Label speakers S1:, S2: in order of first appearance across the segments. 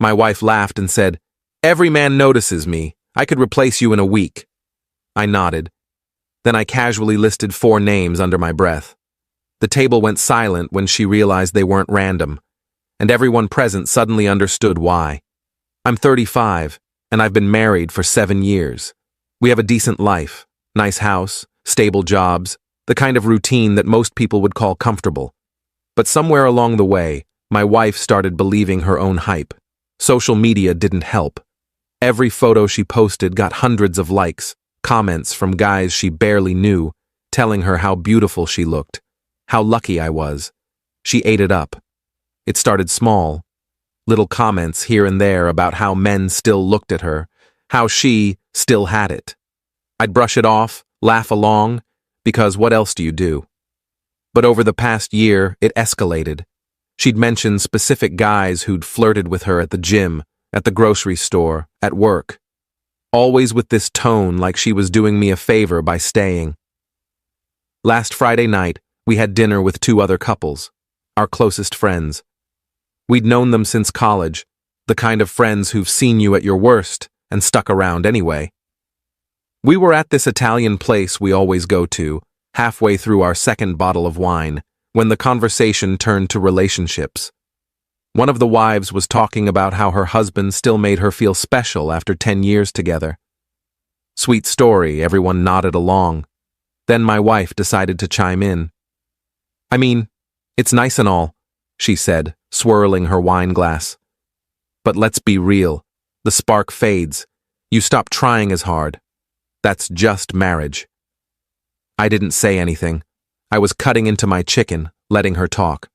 S1: My wife laughed and said, "Every man notices me. I could replace you in a week." I nodded. Then I casually listed 4 names under my breath. The table went silent when she realized they weren't random, and everyone present suddenly understood why. I'm 35, and I've been married for 7 years. We have a decent life, nice house, stable jobs, the kind of routine that most people would call comfortable. But somewhere along the way, my wife started believing her own hype. Social media didn't help. Every photo she posted got hundreds of likes, comments from guys she barely knew, telling her how beautiful she looked, how lucky I was. She ate it up. It started small, little comments here and there about how men still looked at her, how she still had it. I'd brush it off, laugh along, because what else do you do? But over the past year, it escalated. She'd mentioned specific guys who'd flirted with her at the gym, at the grocery store, at work. Always with this tone like she was doing me a favor by staying. Last Friday night, we had dinner with 2 other couples, our closest friends. We'd known them since college, the kind of friends who've seen you at your worst and stuck around anyway. We were at this Italian place we always go to, halfway through our 2nd bottle of wine, when the conversation turned to relationships. One of the wives was talking about how her husband still made her feel special after 10 years together. Sweet story, everyone nodded along. Then my wife decided to chime in. "I mean, it's nice and all," she said, swirling her wine glass. "But let's be real. The spark fades. You stop trying as hard. That's just marriage." I didn't say anything. I was cutting into my chicken, letting her talk.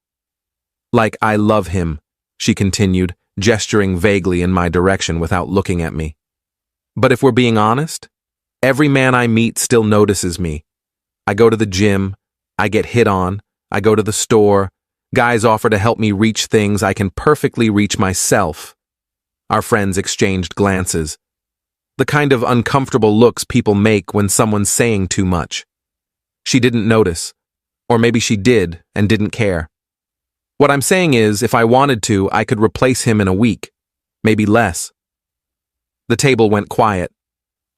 S1: "Like I love him," she continued, gesturing vaguely in my direction without looking at me. "But if we're being honest, every man I meet still notices me. I go to the gym, I get hit on, I go to the store, guys offer to help me reach things I can perfectly reach myself." Our friends exchanged glances. The kind of uncomfortable looks people make when someone's saying too much. She didn't notice, or maybe she did and didn't care. What I'm saying is, if I wanted to, I could replace him in a week, maybe less. The table went quiet.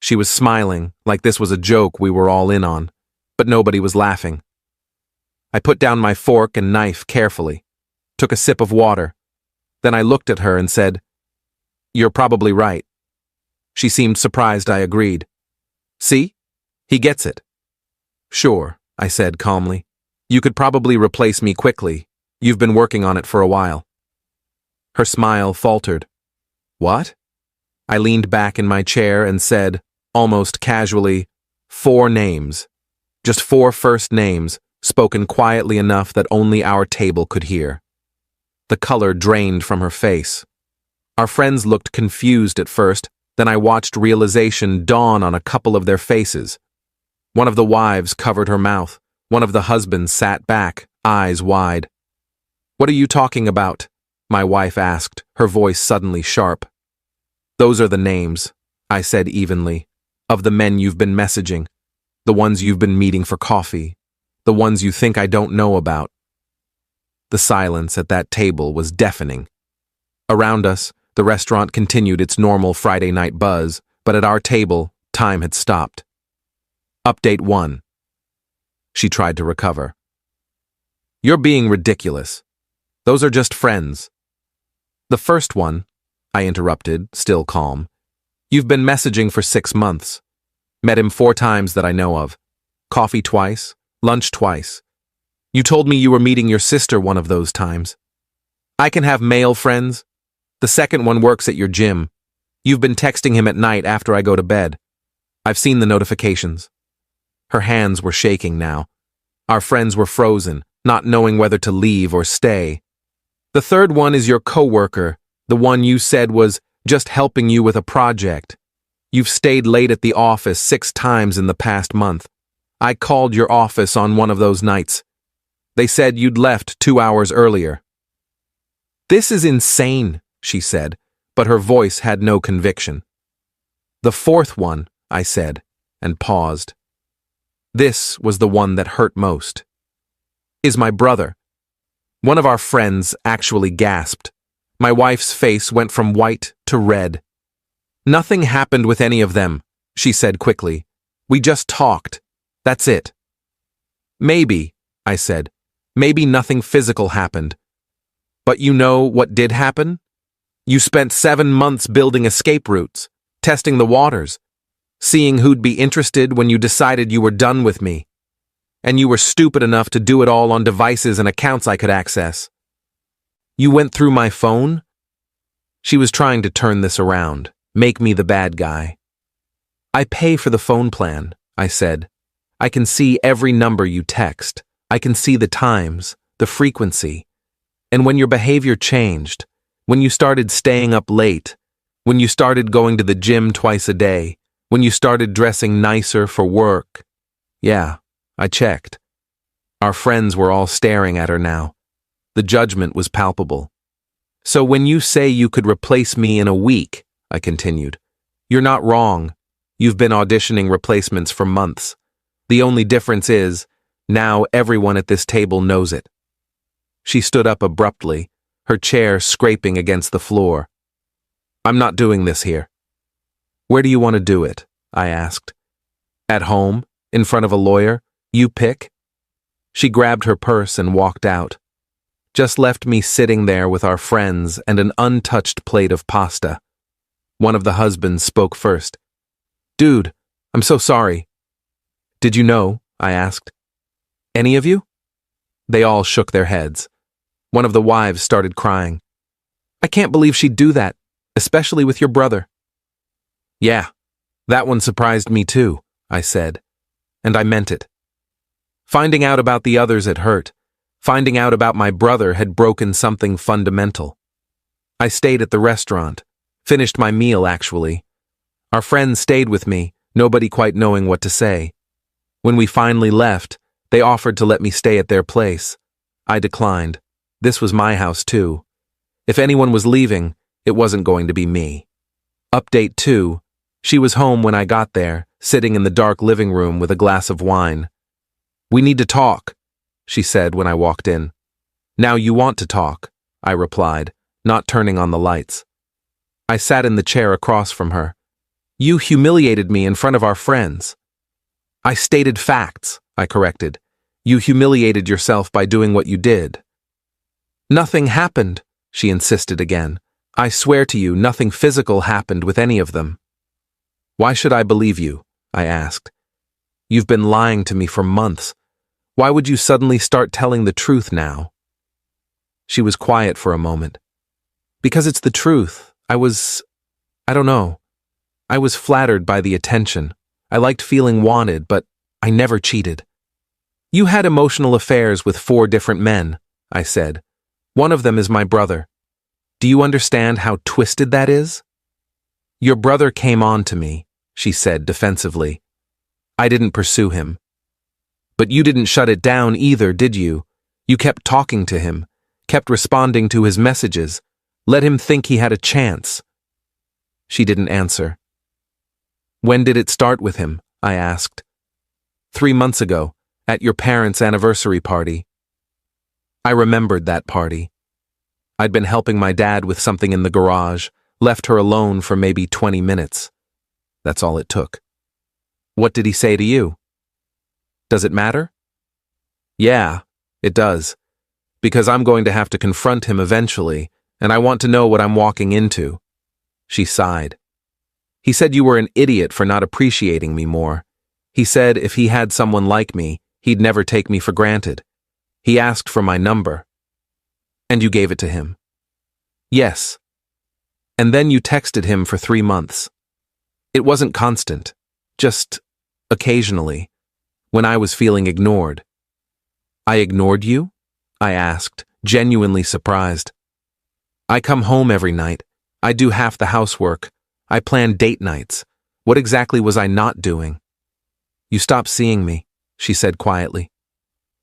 S1: She was smiling, like this was a joke we were all in on, but nobody was laughing. I put down my fork and knife carefully, took a sip of water. Then I looked at her and said, "You're probably right." She seemed surprised I agreed. "See? He gets it." "Sure," I said calmly. "You could probably replace me quickly. You've been working on it for a while." Her smile faltered. "What?" I leaned back in my chair and said, almost casually, 4 names. Just 4 first names, spoken quietly enough that only our table could hear. The color drained from her face. Our friends looked confused at first, then I watched realization dawn on a couple of their faces. One of the wives covered her mouth. One of the husbands sat back, eyes wide. "What are you talking about?" my wife asked, her voice suddenly sharp. "Those are the names," I said evenly, "of the men you've been messaging, the ones you've been meeting for coffee, the ones you think I don't know about." The silence at that table was deafening. Around us, the restaurant continued its normal Friday night buzz, but at our table, time had stopped. Update 1. She tried to recover. "You're being ridiculous. Those are just friends." "The first one," I interrupted, still calm. "You've been messaging for 6 months. Met him 4 times that I know of. Coffee twice, lunch twice. You told me you were meeting your sister one of those times. I can have male friends. The second one works at your gym. You've been texting him at night after I go to bed. I've seen the notifications." Her hands were shaking now. Our friends were frozen, not knowing whether to leave or stay. "The third one is your coworker, the one you said was just helping you with a project. You've stayed late at the office 6 times in the past month. I called your office on one of those nights. They said you'd left 2 hours earlier." "This is insane," she said, but her voice had no conviction. "The fourth one," I said, and paused. This was the one that hurt most. "Is my brother." One of our friends actually gasped. My wife's face went from white to red. "Nothing happened with any of them," she said quickly. "We just talked. That's it." "Maybe," I said. "Maybe nothing physical happened. But you know what did happen? You spent 7 months building escape routes, testing the waters, seeing who'd be interested when you decided you were done with me. And you were stupid enough to do it all on devices and accounts I could access. You went through my phone?" She was trying to turn this around, make me the bad guy. "I pay for the phone plan," I said. "I can see every number you text. I can see the times, the frequency. And when your behavior changed, when you started staying up late, when you started going to the gym twice a day, when you started dressing nicer for work." Yeah, I checked. Our friends were all staring at her now. The judgment was palpable. "So when you say you could replace me in a week," I continued, "you're not wrong. You've been auditioning replacements for months. The only difference is, now everyone at this table knows it." She stood up abruptly, her chair scraping against the floor. "I'm not doing this here." "Where do you want to do it?" I asked. "At home, in front of a lawyer? You pick." She grabbed her purse and walked out. Just left me sitting there with our friends and an untouched plate of pasta. One of the husbands spoke first. "Dude, I'm so sorry." "Did you know?" I asked. "Any of you?" They all shook their heads. One of the wives started crying. "I can't believe she'd do that, especially with your brother." "Yeah, that one surprised me too," I said, and I meant it. Finding out about the others had hurt. Finding out about my brother had broken something fundamental. I stayed at the restaurant, finished my meal actually. Our friends stayed with me, nobody quite knowing what to say. When we finally left, they offered to let me stay at their place. I declined. This was my house too. If anyone was leaving, it wasn't going to be me. Update 2. She was home when I got there, sitting in the dark living room with a glass of wine. "We need to talk," she said when I walked in. "Now you want to talk," I replied, not turning on the lights. I sat in the chair across from her. "You humiliated me in front of our friends." "I stated facts," I corrected. "You humiliated yourself by doing what you did." "Nothing happened," she insisted again. "I swear to you, nothing physical happened with any of them." "Why should I believe you?" I asked. "You've been lying to me for months. Why would you suddenly start telling the truth now?" She was quiet for a moment. "Because it's the truth. I don't know. I was flattered by the attention. I liked feeling wanted, but I never cheated." "You had emotional affairs with 4 different men," I said. "One of them is my brother. Do you understand how twisted that is?" "Your brother came on to me," she said defensively. "I didn't pursue him." "But you didn't shut it down either, did you? You kept talking to him, kept responding to his messages, let him think he had a chance." She didn't answer. "When did it start with him?" I asked. 3 months ago, at your parents' anniversary party." I remembered that party. I'd been helping my dad with something in the garage, left her alone for maybe 20 minutes. That's all it took. "What did he say to you?" "Does it matter?" "Yeah, it does. Because I'm going to have to confront him eventually, and I want to know what I'm walking into." She sighed. "He said you were an idiot for not appreciating me more. He said if he had someone like me, he'd never take me for granted. He asked for my number." "And you gave it to him?" "Yes. And then you texted him for 3 months. It wasn't constant, just occasionally, when I was feeling ignored." "I ignored you?" I asked, genuinely surprised. "I come home every night. I do half the housework. I plan date nights. What exactly was I not doing?" "You stopped seeing me," she said quietly.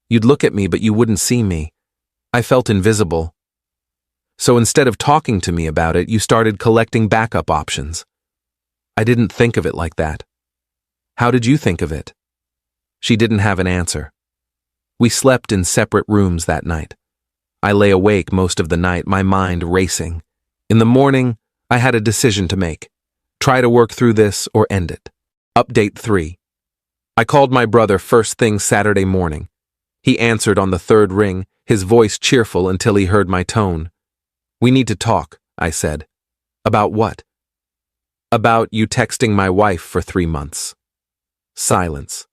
S1: "You'd look at me, but you wouldn't see me. I felt invisible. So instead of talking to me about it, you started collecting backup options." "I didn't think of it like that." "How did you think of it?" She didn't have an answer. We slept in separate rooms that night. I lay awake most of the night, my mind racing, In the morning, I had a decision to make. Try to work through this or end it. Update 3. I called my brother first thing Saturday morning. He answered on the third ring, his voice cheerful until he heard my tone. "We need to talk," I said. "About what?" "About you texting my wife for 3 months." Silence.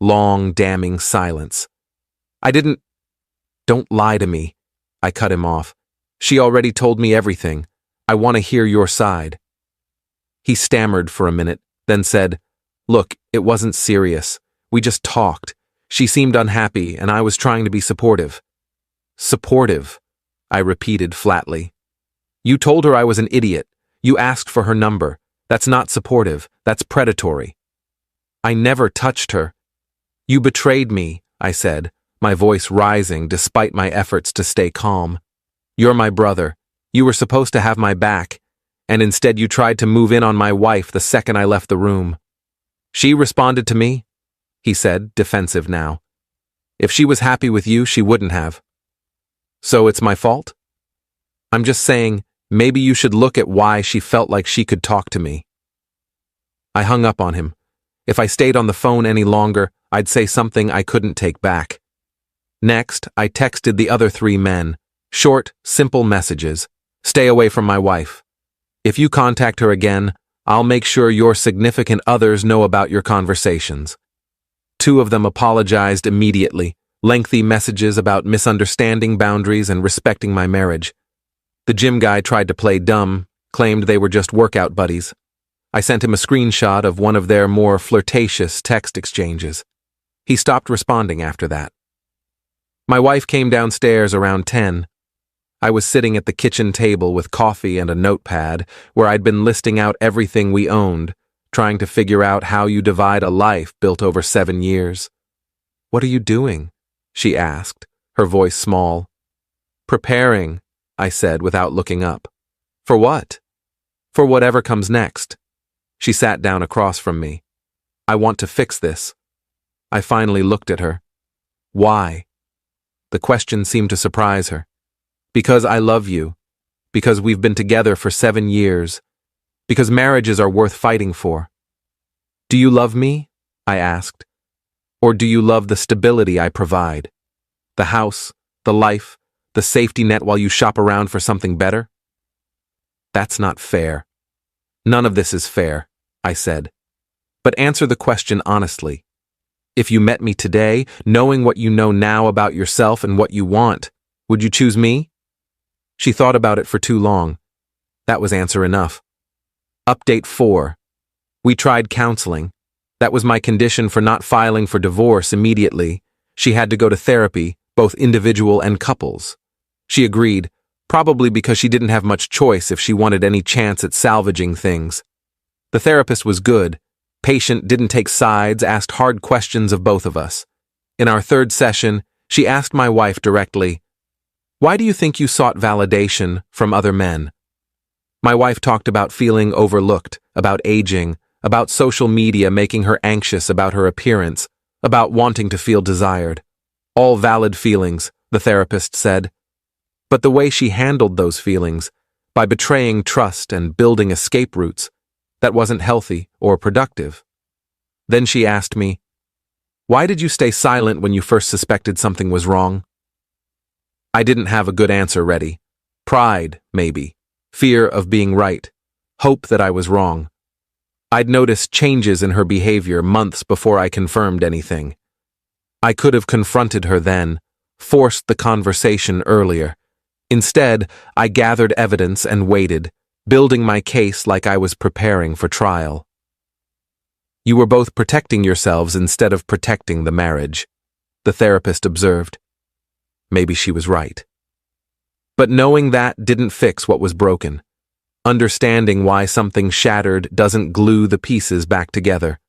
S1: Long, damning silence. "Don't lie to me," I cut him off. "She already told me everything. I want to hear your side." He stammered for a minute, then said, "Look, it wasn't serious. We just talked. She seemed unhappy, and I was trying to be supportive." "Supportive," I repeated flatly. "You told her I was an idiot. You asked for her number. That's not supportive. That's predatory." "I never touched her." "You betrayed me," I said, my voice rising despite my efforts to stay calm. "You're my brother. You were supposed to have my back, and instead you tried to move in on my wife the second I left the room." "She responded to me," he said, defensive now. "If she was happy with you, she wouldn't have." "So it's my fault?" "I'm just saying, maybe you should look at why she felt like she could talk to me." I hung up on him. If I stayed on the phone any longer, I'd say something I couldn't take back. Next, I texted the other 3 men. Short, simple messages. "Stay away from my wife. If you contact her again, I'll make sure your significant others know about your conversations." 2 of them apologized immediately, lengthy messages about misunderstanding boundaries and respecting my marriage. The gym guy tried to play dumb, claimed they were just workout buddies. I sent him a screenshot of one of their more flirtatious text exchanges. He stopped responding after that. My wife came downstairs around 10. I was sitting at the kitchen table with coffee and a notepad where I'd been listing out everything we owned, trying to figure out how you divide a life built over 7 years. "What are you doing?" she asked, her voice small. "Preparing," I said without looking up. "For what?" "For whatever comes next." She sat down across from me. "I want to fix this." I finally looked at her. "Why?" The question seemed to surprise her. "Because I love you. Because we've been together for 7 years. Because marriages are worth fighting for." "Do you love me?" I asked. "Or do you love the stability I provide? The house, the life, the safety net while you shop around for something better?" "That's not fair." "None of this is fair," I said. "But answer the question honestly. If you met me today, knowing what you know now about yourself and what you want, would you choose me?" She thought about it for too long. That was answer enough. Update 4. We tried counseling. That was my condition for not filing for divorce immediately. She had to go to therapy, both individual and couples. She agreed, probably because she didn't have much choice if she wanted any chance at salvaging things. The therapist was good. Patient didn't take sides, asked hard questions of both of us. In our 3rd session, she asked my wife directly, "Why do you think you sought validation from other men?" My wife talked about feeling overlooked, about aging, about social media making her anxious about her appearance, about wanting to feel desired. All valid feelings, the therapist said. But the way she handled those feelings, by betraying trust and building escape routes, that wasn't healthy or productive. Then she asked me, "Why did you stay silent when you first suspected something was wrong?" I didn't have a good answer ready. Pride, maybe. Fear of being right. Hope that I was wrong. I'd noticed changes in her behavior months before I confirmed anything. I could have confronted her then, forced the conversation earlier. Instead, I gathered evidence and waited, building my case like I was preparing for trial. "You were both protecting yourselves instead of protecting the marriage," the therapist observed. Maybe she was right. But knowing that didn't fix what was broken. Understanding why something shattered doesn't glue the pieces back together.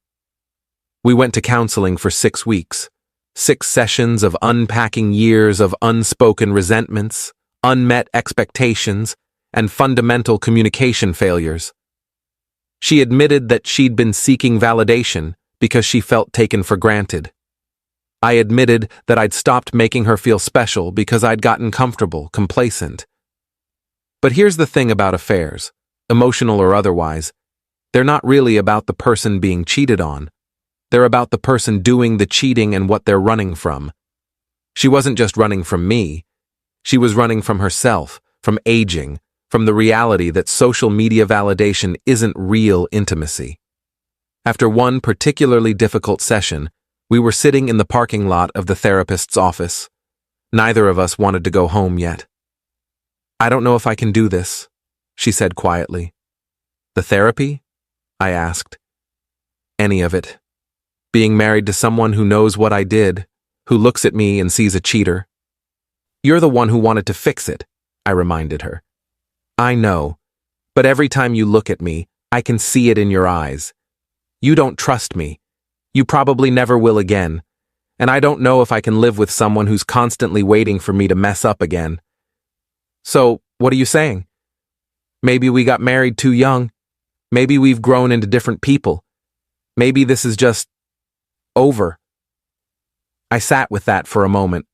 S1: We went to counseling for 6 weeks. 6 sessions of unpacking years of unspoken resentments, unmet expectations, and fundamental communication failures. She admitted that she'd been seeking validation because she felt taken for granted. I admitted that I'd stopped making her feel special because I'd gotten comfortable, complacent. But here's the thing about affairs, emotional or otherwise. They're not really about the person being cheated on. They're about the person doing the cheating and what they're running from. She wasn't just running from me. She was running from herself, from aging, from the reality that social media validation isn't real intimacy. After one particularly difficult session, we were sitting in the parking lot of the therapist's office. Neither of us wanted to go home yet. "I don't know if I can do this," she said quietly. "The therapy?" I asked. "Any of it. Being married to someone who knows what I did, who looks at me and sees a cheater." "You're the one who wanted to fix it," I reminded her. "I know, but every time you look at me, I can see it in your eyes. You don't trust me. You probably never will again. And I don't know if I can live with someone who's constantly waiting for me to mess up again." "So, what are you saying? Maybe we got married too young. Maybe we've grown into different people. Maybe this is just over." I sat with that for a moment.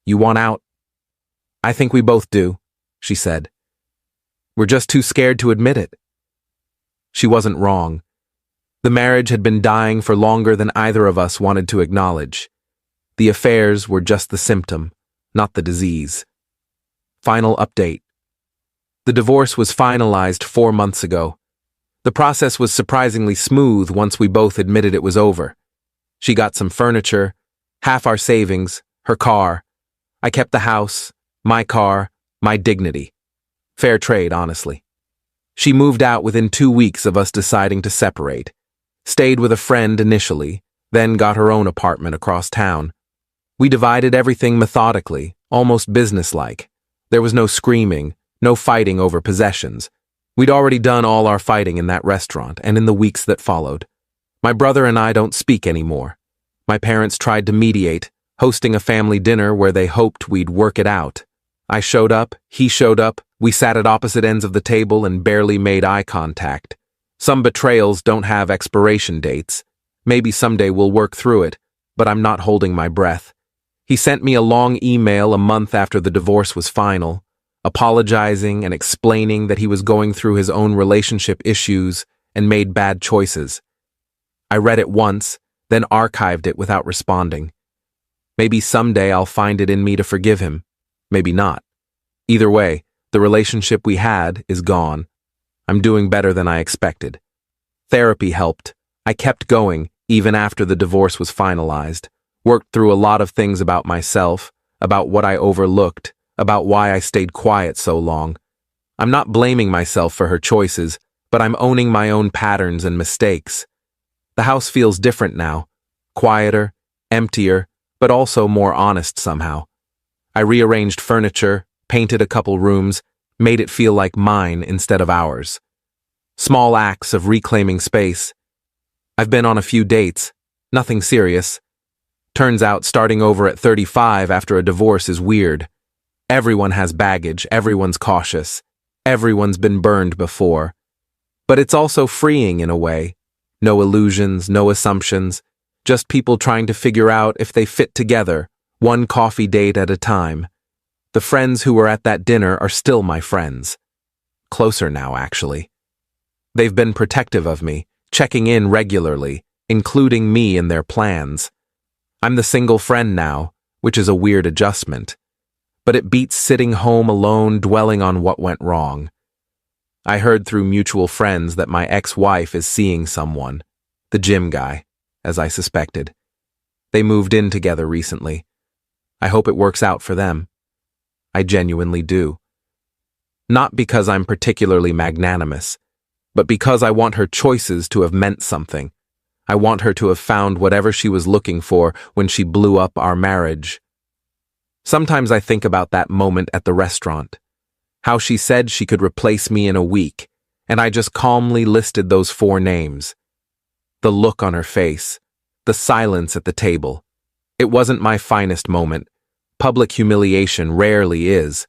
S1: "You want out?" "I think we both do," she said. "We're just too scared to admit it." She wasn't wrong. The marriage had been dying for longer than either of us wanted to acknowledge. The affairs were just the symptom, not the disease. Final update. The divorce was finalized 4 months ago. The process was surprisingly smooth once we both admitted it was over. She got some furniture, half our savings, her car. I kept the house, my car, my dignity. Fair trade, honestly. She moved out within 2 weeks of us deciding to separate. Stayed with a friend initially, then got her own apartment across town. We divided everything methodically, almost businesslike. There was no screaming, no fighting over possessions. We'd already done all our fighting in that restaurant and in the weeks that followed. My brother and I don't speak anymore. My parents tried to mediate, hosting a family dinner where they hoped we'd work it out. I showed up, he showed up, we sat at opposite ends of the table and barely made eye contact. Some betrayals don't have expiration dates. Maybe someday we'll work through it, but I'm not holding my breath. He sent me a long email a month after the divorce was final, apologizing and explaining that he was going through his own relationship issues and made bad choices. I read it once, then archived it without responding. Maybe someday I'll find it in me to forgive him. Maybe not. Either way, the relationship we had is gone. I'm doing better than I expected. Therapy helped. I kept going, even after the divorce was finalized. Worked through a lot of things about myself, about what I overlooked, about why I stayed quiet so long. I'm not blaming myself for her choices, but I'm owning my own patterns and mistakes. The house feels different now. Quieter, emptier, but also more honest somehow. I rearranged furniture, painted a couple rooms, made it feel like mine instead of ours. Small acts of reclaiming space. I've been on a few dates, nothing serious. Turns out starting over at 35 after a divorce is weird. Everyone has baggage, everyone's cautious, everyone's been burned before. But it's also freeing in a way. No illusions, no assumptions, just people trying to figure out if they fit together, one coffee date at a time. The friends who were at that dinner are still my friends. Closer now, actually. They've been protective of me, checking in regularly, including me in their plans. I'm the single friend now, which is a weird adjustment. But it beats sitting home alone dwelling on what went wrong. I heard through mutual friends that my ex-wife is seeing someone, the gym guy, as I suspected. They moved in together recently. I hope it works out for them. I genuinely do. Not because I'm particularly magnanimous, but because I want her choices to have meant something. I want her to have found whatever she was looking for when she blew up our marriage. Sometimes I think about that moment at the restaurant, how she said she could replace me in a week, and I just calmly listed those 4 names. The look on her face, the silence at the table. It wasn't my finest moment. Public humiliation rarely is,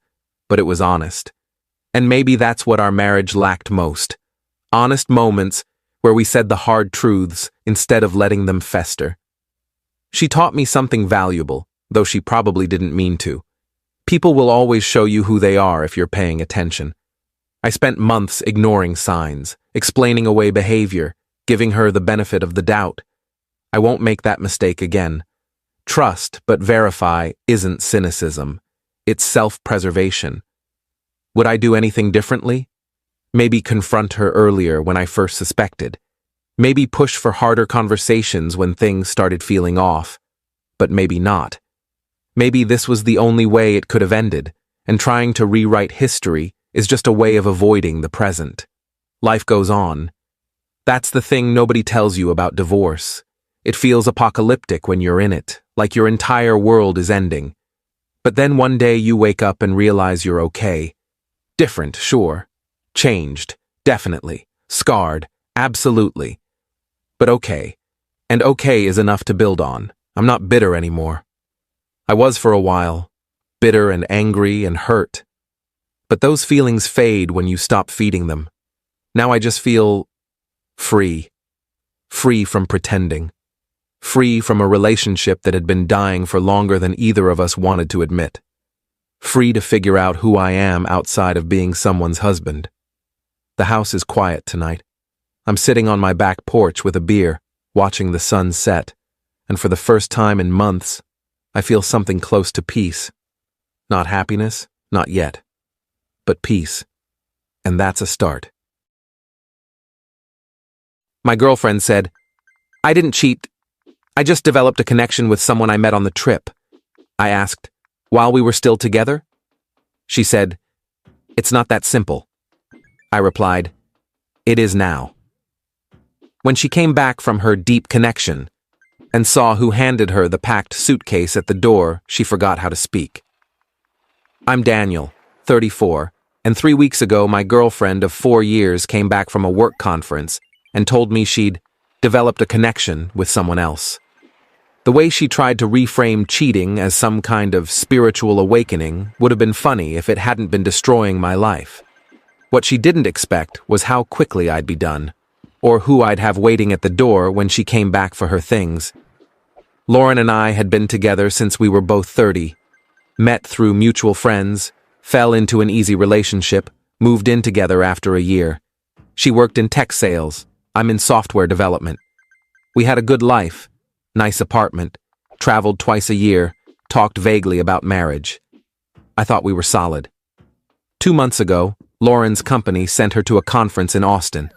S1: but it was honest. And maybe that's what our marriage lacked most. Honest moments where we said the hard truths instead of letting them fester. She taught me something valuable, though she probably didn't mean to. People will always show you who they are if you're paying attention. I spent months ignoring signs, explaining away behavior, giving her the benefit of the doubt. I won't make that mistake again. Trust but verify isn't cynicism. It's self-preservation. Would I do anything differently? Maybe confront her earlier when I first suspected. Maybe push for harder conversations when things started feeling off. But maybe not. Maybe this was the only way it could have ended, and trying to rewrite history is just a way of avoiding the present. Life goes on. That's the thing nobody tells you about divorce. It feels apocalyptic when you're in it, like your entire world is ending. But then one day you wake up and realize you're okay. Different, sure. Changed, definitely. Scarred, absolutely. But okay. And okay is enough to build on. I'm not bitter anymore. I was for a while, bitter and angry and hurt. But those feelings fade when you stop feeding them. Now I just feel free. Free from pretending. Free from a relationship that had been dying for longer than either of us wanted to admit. Free to figure out who I am outside of being someone's husband. The house is quiet tonight. I'm sitting on my back porch with a beer, watching the sun set, and for the first time in months, I feel something close to peace. Not happiness, not yet, but peace. And that's a start. My girlfriend said, "I didn't cheat. I just developed a connection with someone I met on the trip." I asked, "While we were still together?" She said, "It's not that simple." I replied, "It is now." When she came back from her deep connection and saw who handed her the packed suitcase at the door, she forgot how to speak. I'm Daniel, 34, and 3 weeks ago my girlfriend of 4 years came back from a work conference and told me she'd developed a connection with someone else. The way she tried to reframe cheating as some kind of spiritual awakening would have been funny if it hadn't been destroying my life. What she didn't expect was how quickly I'd be done, or who I'd have waiting at the door when she came back for her things. Lauren and I had been together since we were both 30, met through mutual friends, fell into an easy relationship, moved in together after a year. She worked in tech sales, I'm in software development. We had a good life. Nice apartment, traveled twice a year, talked vaguely about marriage. I thought we were solid. 2 months ago, Lauren's company sent her to a conference in Austin.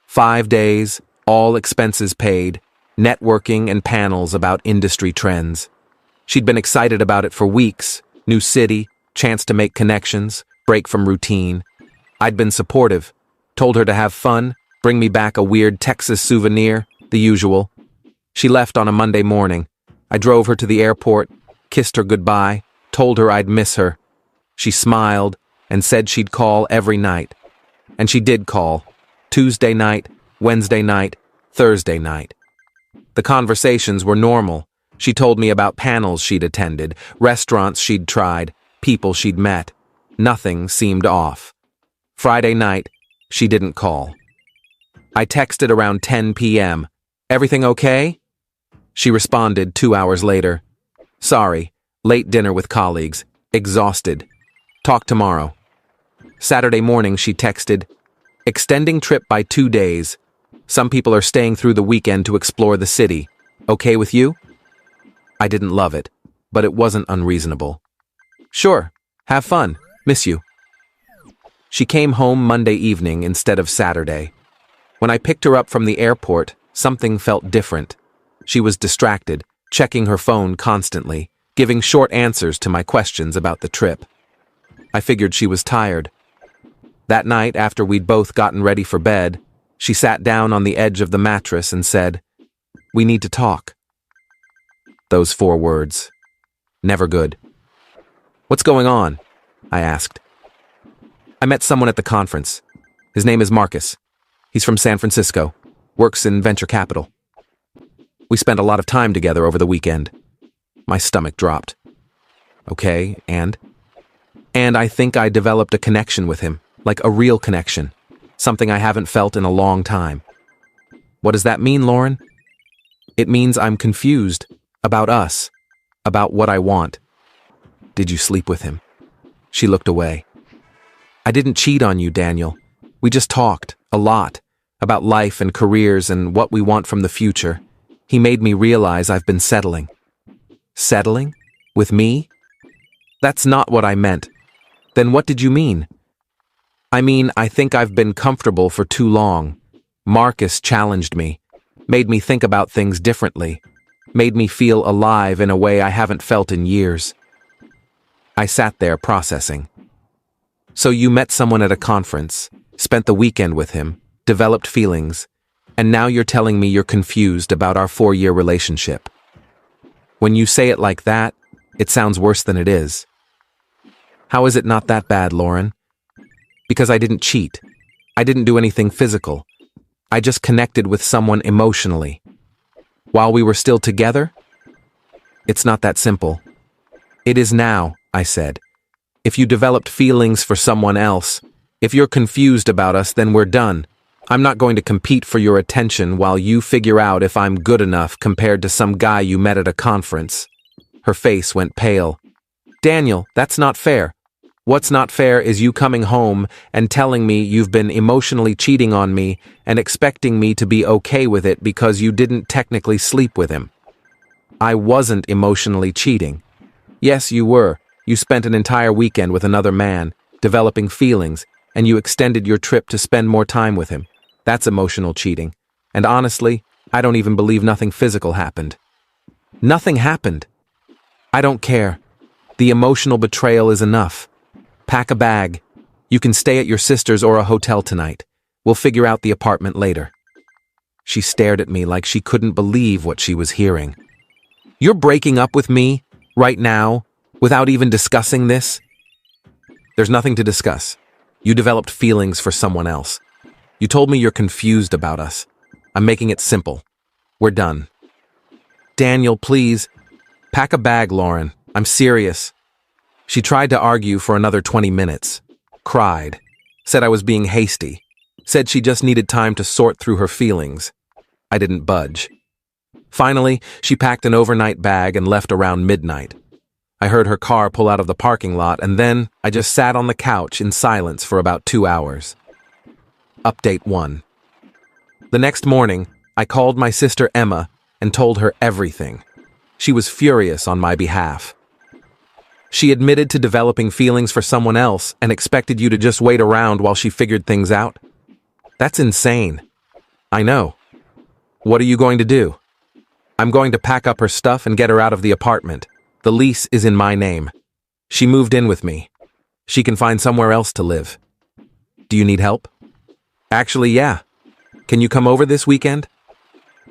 S1: 5 days, all expenses paid, networking and panels about industry trends. She'd been excited about it for weeks, new city, chance to make connections, break from routine. I'd been supportive, told her to have fun, bring me back a weird Texas souvenir, the usual. She left on a Monday morning. I drove her to the airport, kissed her goodbye, told her I'd miss her. She smiled and said she'd call every night. And she did call. Tuesday night, Wednesday night, Thursday night. The conversations were normal. She told me about panels she'd attended, restaurants she'd tried, people she'd met. Nothing seemed off. Friday night, she didn't call. I texted around 10 p.m. "Everything okay?" She responded 2 hours later. "Sorry, late dinner with colleagues, exhausted. Talk tomorrow." Saturday morning she texted, "Extending trip by 2 days. Some people are staying through the weekend to explore the city. Okay with you?" I didn't love it, but it wasn't unreasonable. "Sure, have fun, miss you." She came home Monday evening instead of Saturday. When I picked her up from the airport, something felt different. She was distracted, checking her phone constantly, giving short answers to my questions about the trip. I figured she was tired. That night, after we'd both gotten ready for bed, she sat down on the edge of the mattress and said, "We need to talk." Those 4 words. Never good. "What's going on?" I asked. "I met someone at the conference. His name is Marcus. He's from San Francisco, works in venture capital. We spent a lot of time together over the weekend." My stomach dropped. "Okay, and?" "And I think I developed a connection with him, like a real connection, something I haven't felt in a long time." "What does that mean, Lauren?" "It means I'm confused about us, about what I want." "Did you sleep with him?" She looked away. I didn't cheat on you, Daniel. We just talked, a lot, about life and careers and what we want from the future. He made me realize I've been settling. Settling? With me? That's not what I meant. Then what did you mean? I mean, I think I've been comfortable for too long. Marcus challenged me, made me think about things differently, made me feel alive in a way I haven't felt in years. I sat there processing. So you met someone at a conference, spent the weekend with him, developed feelings, and now you're telling me you're confused about our 4-year relationship. When you say it like that, it sounds worse than it is. How is it not that bad, Lauren? Because I didn't cheat. I didn't do anything physical. I just connected with someone emotionally. While we were still together? It's not that simple. It is now, I said. If you developed feelings for someone else, if you're confused about us, then we're done. I'm not going to compete for your attention while you figure out if I'm good enough compared to some guy you met at a conference. Her face went pale. Daniel, that's not fair. What's not fair is you coming home and telling me you've been emotionally cheating on me and expecting me to be okay with it because you didn't technically sleep with him. I wasn't emotionally cheating. Yes, you were. You spent an entire weekend with another man, developing feelings, and you extended your trip to spend more time with him. That's emotional cheating. And honestly, I don't even believe nothing physical happened. Nothing happened. I don't care. The emotional betrayal is enough. Pack a bag. You can stay at your sister's or a hotel tonight. We'll figure out the apartment later. She stared at me like she couldn't believe what she was hearing. You're breaking up with me, right now, without even discussing this? There's nothing to discuss. You developed feelings for someone else. You told me you're confused about us. I'm making it simple. We're done. Daniel, please. Pack a bag, Lauren. I'm serious. She tried to argue for another 20 minutes, cried, said I was being hasty, said she just needed time to sort through her feelings. I didn't budge. Finally, she packed an overnight bag and left around midnight. I heard her car pull out of the parking lot, and then I just sat on the couch in silence for about 2 hours. Update 1. The next morning, I called my sister Emma and told her everything. She was furious on my behalf. She admitted to developing feelings for someone else and expected you to just wait around while she figured things out. That's insane. I know. What are you going to do? I'm going to pack up her stuff and get her out of the apartment. The lease is in my name. She moved in with me. She can find somewhere else to live. Do you need help? Actually, yeah. Can you come over this weekend?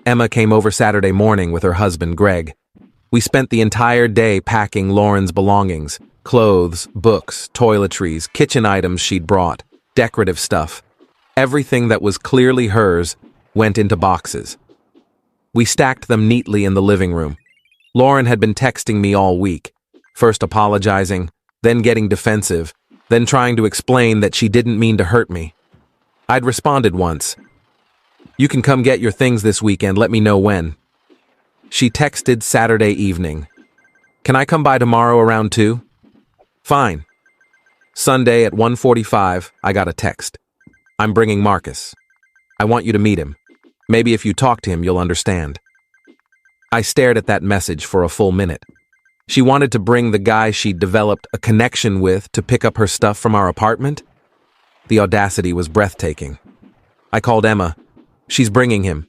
S1: Emma came over Saturday morning with her husband, Greg. We spent the entire day packing Lauren's belongings, clothes, books, toiletries, kitchen items she'd brought, decorative stuff. Everything that was clearly hers went into boxes. We stacked them neatly in the living room. Lauren had been texting me all week, first apologizing, then getting defensive, then trying to explain that she didn't mean to hurt me. I'd responded once. You can come get your things this weekend, let me know when. She texted Saturday evening. Can I come by tomorrow around 2? Fine. Sunday at 1:45, I got a text. I'm bringing Marcus. I want you to meet him. Maybe if you talk to him, you'll understand. I stared at that message for a full minute. She wanted to bring the guy she'd developed a connection with to pick up her stuff from our apartment? The audacity was breathtaking. I called Emma. She's bringing him.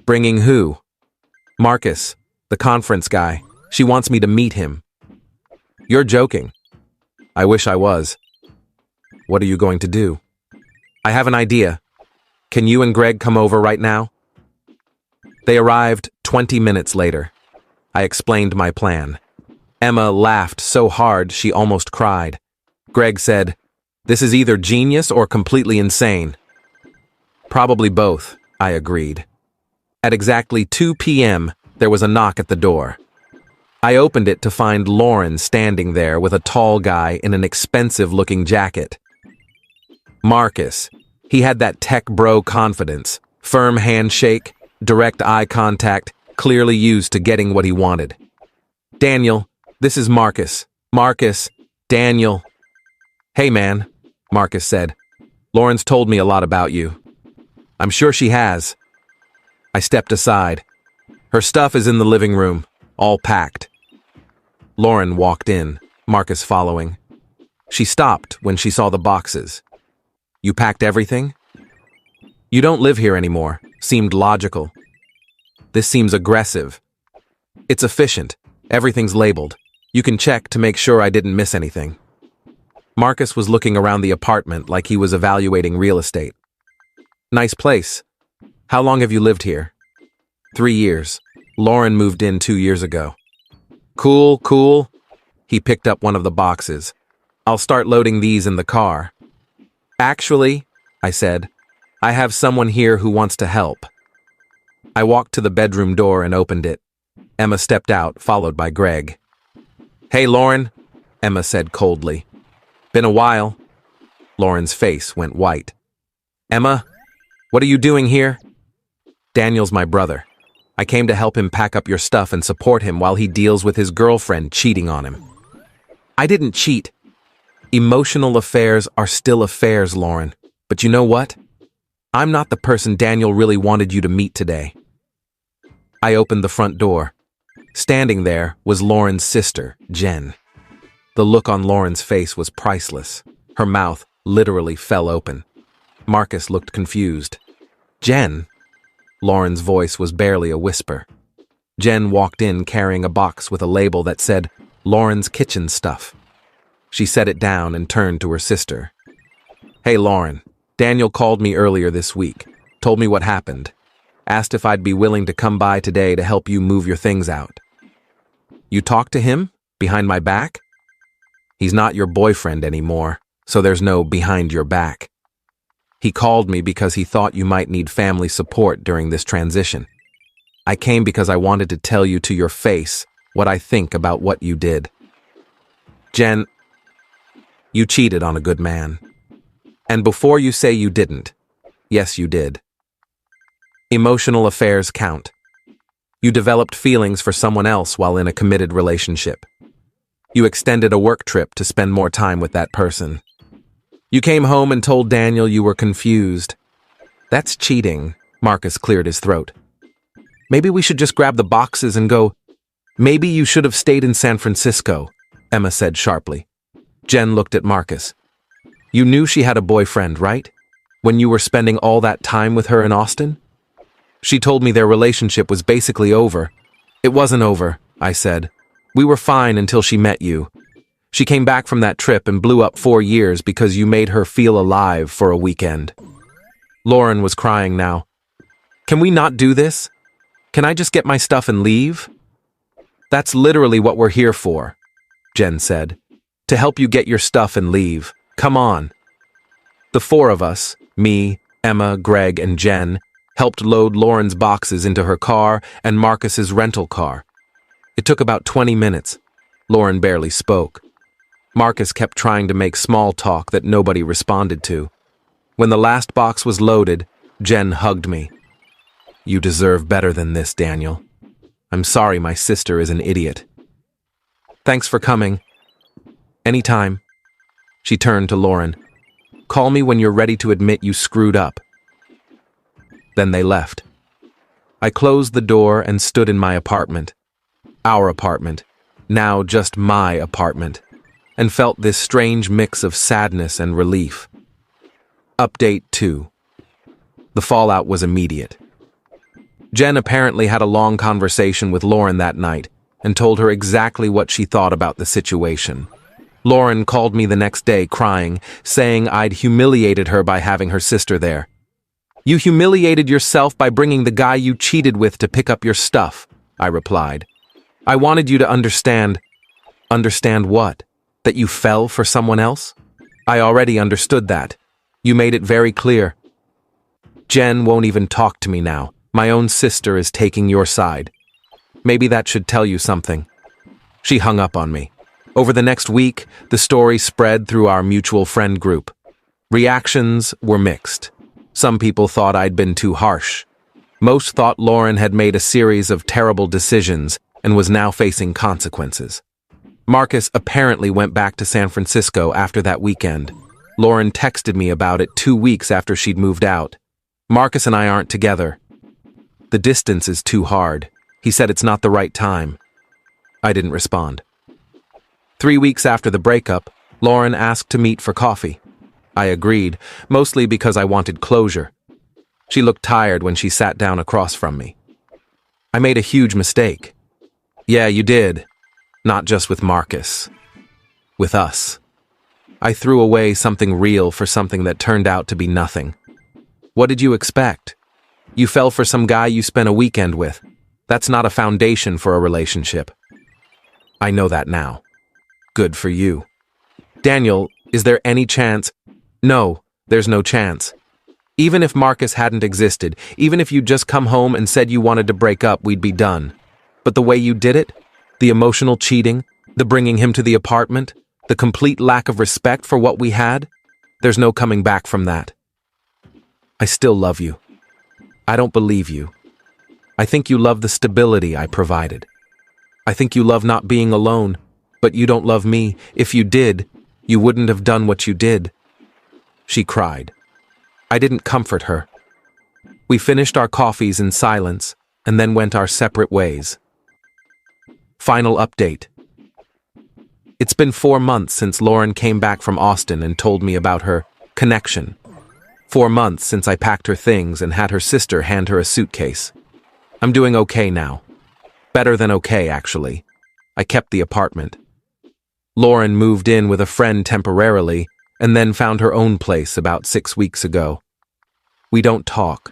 S1: Bringing who? Marcus, the conference guy. She wants me to meet him. You're joking. I wish I was. What are you going to do? I have an idea. Can you and Greg come over right now? They arrived 20 minutes later. I explained my plan. Emma laughed so hard she almost cried. Greg said, "This is either genius or completely insane." Probably both, I agreed. At exactly 2 p.m., there was a knock at the door. I opened it to find Lauren standing there with a tall guy in an expensive-looking jacket. Marcus. He had that tech bro confidence, firm handshake, direct eye contact, clearly used to getting what he wanted. Daniel, this is Marcus. Marcus, Daniel. Hey, man, Marcus said. Lauren's told me a lot about you. I'm sure she has. I stepped aside. Her stuff is in the living room, all packed. Lauren walked in, Marcus following. She stopped when she saw the boxes. You packed everything? You don't live here anymore. Seemed logical. This seems aggressive. It's efficient. Everything's labeled. You can check to make sure I didn't miss anything. Marcus was looking around the apartment like he was evaluating real estate. Nice place. How long have you lived here? 3 years. Lauren moved in 2 years ago. Cool, cool. He picked up one of the boxes. I'll start loading these in the car. Actually, I said, I have someone here who wants to help. I walked to the bedroom door and opened it. Emma stepped out, followed by Greg. Hey, Lauren, Emma said coldly. Been a while. Lauren's face went white. Emma, what are you doing here? Daniel's my brother. I came to help him pack up your stuff and support him while he deals with his girlfriend cheating on him. I didn't cheat. Emotional affairs are still affairs, Lauren. But you know what? I'm not the person Daniel really wanted you to meet today. I opened the front door. Standing there was Lauren's sister, Jen. The look on Lauren's face was priceless. Her mouth literally fell open. Marcus looked confused. Jen? Lauren's voice was barely a whisper. Jen walked in carrying a box with a label that said, Lauren's kitchen stuff. She set it down and turned to her sister. Hey, Lauren. Daniel called me earlier this week, told me what happened, asked if I'd be willing to come by today to help you move your things out. You talked to him? Behind my back? He's not your boyfriend anymore, so there's no behind your back. He called me because he thought you might need family support during this transition. I came because I wanted to tell you to your face what I think about what you did. Jen, you cheated on a good man. And before you say you didn't, yes, you did. Emotional affairs count. You developed feelings for someone else while in a committed relationship. You extended a work trip to spend more time with that person. You came home and told Daniel you were confused. That's cheating, Marcus cleared his throat. Maybe we should just grab the boxes and go. Maybe you should have stayed in San Francisco, Emma said sharply. Jen looked at Marcus. You knew she had a boyfriend, right? When you were spending all that time with her in Austin? She told me their relationship was basically over. It wasn't over, I said. We were fine until she met you. She came back from that trip and blew up 4 years because you made her feel alive for a weekend. Lauren was crying now. Can we not do this? Can I just get my stuff and leave? That's literally what we're here for, Jen said. To help you get your stuff and leave. Come on. The 4 of us, me, Emma, Greg, and Jen, helped load Lauren's boxes into her car and Marcus's rental car. It took about 20 minutes. Lauren barely spoke. Marcus kept trying to make small talk that nobody responded to. When the last box was loaded, Jen hugged me. You deserve better than this, Daniel. I'm sorry my sister is an idiot. Thanks for coming. Anytime. She turned to Lauren. Call me when you're ready to admit you screwed up. Then they left. I closed the door and stood in my apartment. Our apartment. Now just my apartment. And felt this strange mix of sadness and relief. Update 2. The fallout was immediate. Jen apparently had a long conversation with Lauren that night and told her exactly what she thought about the situation. Lauren called me the next day crying, saying I'd humiliated her by having her sister there. You humiliated yourself by bringing the guy you cheated with to pick up your stuff, I replied. I wanted you to understand. Understand what? That you fell for someone else? I already understood that. You made it very clear. Jen won't even talk to me now. My own sister is taking your side. Maybe that should tell you something. She hung up on me. Over the next week, the story spread through our mutual friend group. Reactions were mixed. Some people thought I'd been too harsh. Most thought Lauren had made a series of terrible decisions and was now facing consequences. Marcus apparently went back to San Francisco after that weekend. Lauren texted me about it 2 weeks after she'd moved out. Marcus and I aren't together. The distance is too hard. He said it's not the right time. I didn't respond. 3 weeks after the breakup, Lauren asked to meet for coffee. I agreed, mostly because I wanted closure. She looked tired when she sat down across from me. I made a huge mistake. Yeah, you did. Not just with Marcus. With us. I threw away something real for something that turned out to be nothing. What did you expect? You fell for some guy you spent a weekend with. That's not a foundation for a relationship. I know that now. Good for you. Daniel, is there any chance? No, there's no chance. Even if Marcus hadn't existed, even if you'd just come home and said you wanted to break up, we'd be done. But the way you did it, the emotional cheating, the bringing him to the apartment, the complete lack of respect for what we had, there's no coming back from that. I still love you. I don't believe you. I think you love the stability I provided. I think you love not being alone, but you don't love me. If you did, you wouldn't have done what you did. She cried. I didn't comfort her. We finished our coffees in silence and then went our separate ways. Final update. It's been 4 months since Lauren came back from Austin and told me about her connection. 4 months since I packed her things and had her sister hand her a suitcase. I'm doing okay now. Better than okay, actually. I kept the apartment. Lauren moved in with a friend temporarily and then found her own place about 6 weeks ago. We don't talk.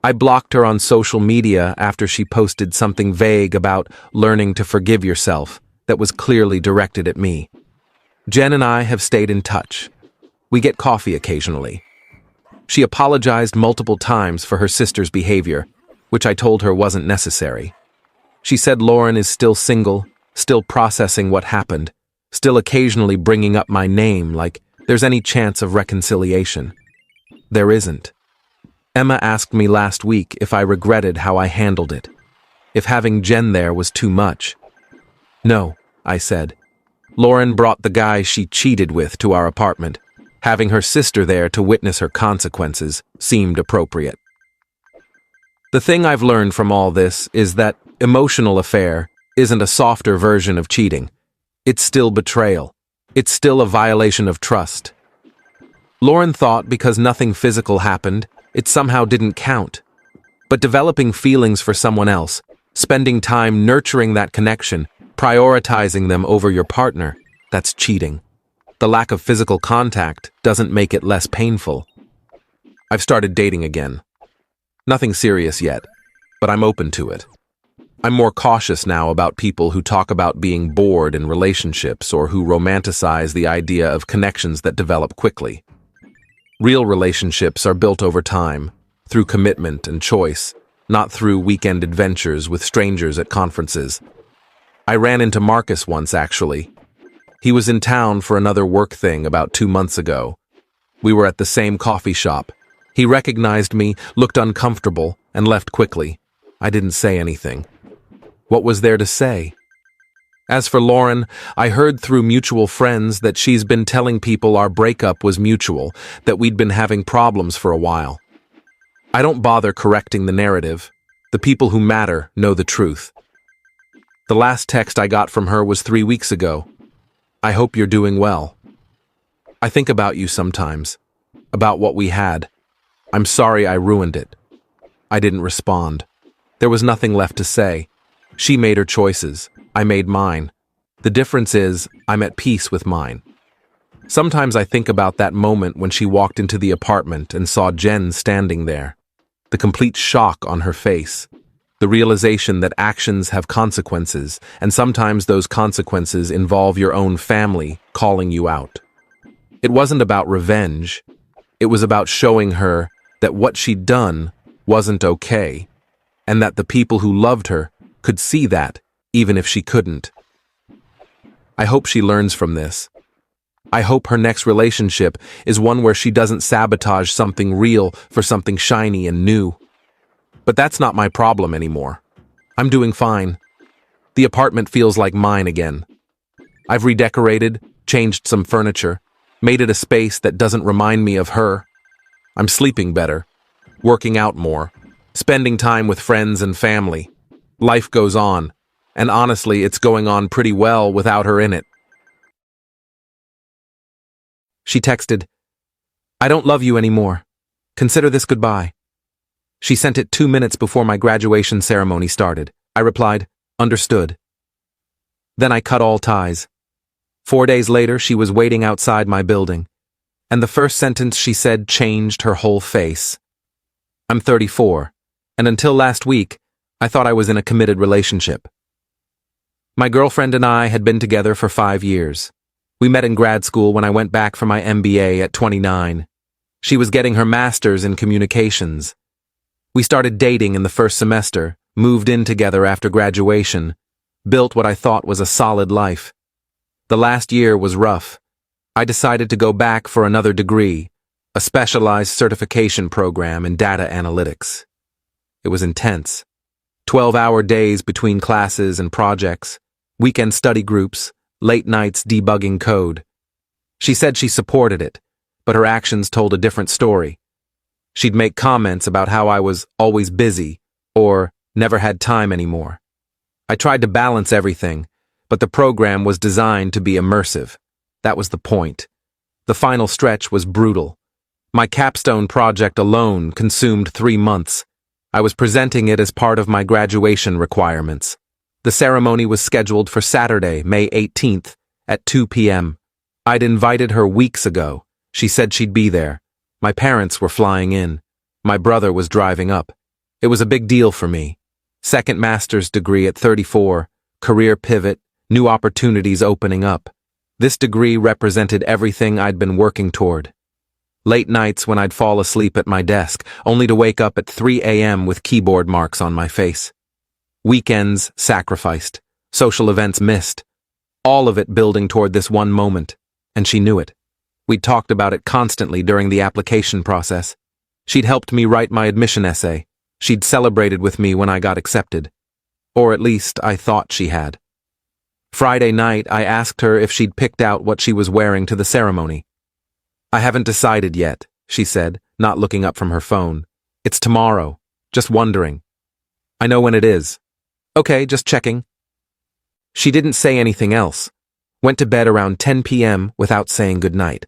S1: I blocked her on social media after she posted something vague about learning to forgive yourself that was clearly directed at me. Jen and I have stayed in touch. We get coffee occasionally. She apologized multiple times for her sister's behavior, which I told her wasn't necessary. She said Lauren is still single, still processing what happened, still occasionally bringing up my name like there's any chance of reconciliation. There isn't. Emma asked me last week if I regretted how I handled it, if having Jen there was too much. No, I said. Lauren brought the guy she cheated with to our apartment. Having her sister there to witness her consequences seemed appropriate. The thing I've learned from all this is that emotional affair isn't a softer version of cheating. It's still betrayal. It's still a violation of trust. Lauren thought because nothing physical happened, it somehow didn't count. But developing feelings for someone else, spending time nurturing that connection, prioritizing them over your partner, that's cheating. The lack of physical contact doesn't make it less painful. I've started dating again. Nothing serious yet, but I'm open to it. I'm more cautious now about people who talk about being bored in relationships or who romanticize the idea of connections that develop quickly. Real relationships are built over time, through commitment and choice, not through weekend adventures with strangers at conferences. I ran into Marcus once, actually. He was in town for another work thing about 2 months ago. We were at the same coffee shop. He recognized me, looked uncomfortable, and left quickly. I didn't say anything. What was there to say? As for Lauren, I heard through mutual friends that she's been telling people our breakup was mutual, that we'd been having problems for a while. I don't bother correcting the narrative. The people who matter know the truth. The last text I got from her was 3 weeks ago. I hope you're doing well. I think about you sometimes, about what we had. I'm sorry I ruined it. I didn't respond. There was nothing left to say. She made her choices. I made mine. The difference is, I'm at peace with mine. Sometimes I think about that moment when she walked into the apartment and saw Jen standing there. The complete shock on her face. The realization that actions have consequences, and sometimes those consequences involve your own family calling you out. It wasn't about revenge. It was about showing her that what she'd done wasn't okay, and that the people who loved her could see that, even if she couldn't. I hope she learns from this. I hope her next relationship is one where she doesn't sabotage something real for something shiny and new. But that's not my problem anymore. I'm doing fine. The apartment feels like mine again. I've redecorated, changed some furniture, made it a space that doesn't remind me of her. I'm sleeping better, working out more, spending time with friends and family. Life goes on, and honestly, it's going on pretty well without her in it. She texted, "I don't love you anymore. Consider this goodbye." She sent it 2 minutes before my graduation ceremony started. I replied, "Understood." Then I cut all ties. 4 days later, she was waiting outside my building, and the first sentence she said changed her whole face. I'm 34, and until last week, I thought I was in a committed relationship. My girlfriend and I had been together for 5 years. We met in grad school when I went back for my MBA at 29. She was getting her master's in communications. We started dating in the first semester, moved in together after graduation, built what I thought was a solid life. The last year was rough. I decided to go back for another degree, a specialized certification program in data analytics. It was intense. 12-hour days between classes and projects, weekend study groups, late nights debugging code. She said she supported it, but her actions told a different story. She'd make comments about how I was always busy or never had time anymore. I tried to balance everything, but the program was designed to be immersive. That was the point. The final stretch was brutal. My capstone project alone consumed 3 months. I was presenting it as part of my graduation requirements. The ceremony was scheduled for Saturday, May 18th, at 2 p.m. I'd invited her weeks ago. She said she'd be there. My parents were flying in. My brother was driving up. It was a big deal for me. Second master's degree at 34, career pivot, new opportunities opening up. This degree represented everything I'd been working toward. Late nights when I'd fall asleep at my desk, only to wake up at 3 a.m. with keyboard marks on my face. Weekends sacrificed, social events missed. All of it building toward this one moment, and she knew it. We'd talked about it constantly during the application process. She'd helped me write my admission essay. She'd celebrated with me when I got accepted. Or at least I thought she had. Friday night, I asked her if she'd picked out what she was wearing to the ceremony. "I haven't decided yet," she said, not looking up from her phone. "It's tomorrow. Just wondering." "I know when it is." "Okay, just checking." She didn't say anything else. Went to bed around 10 p.m. without saying goodnight.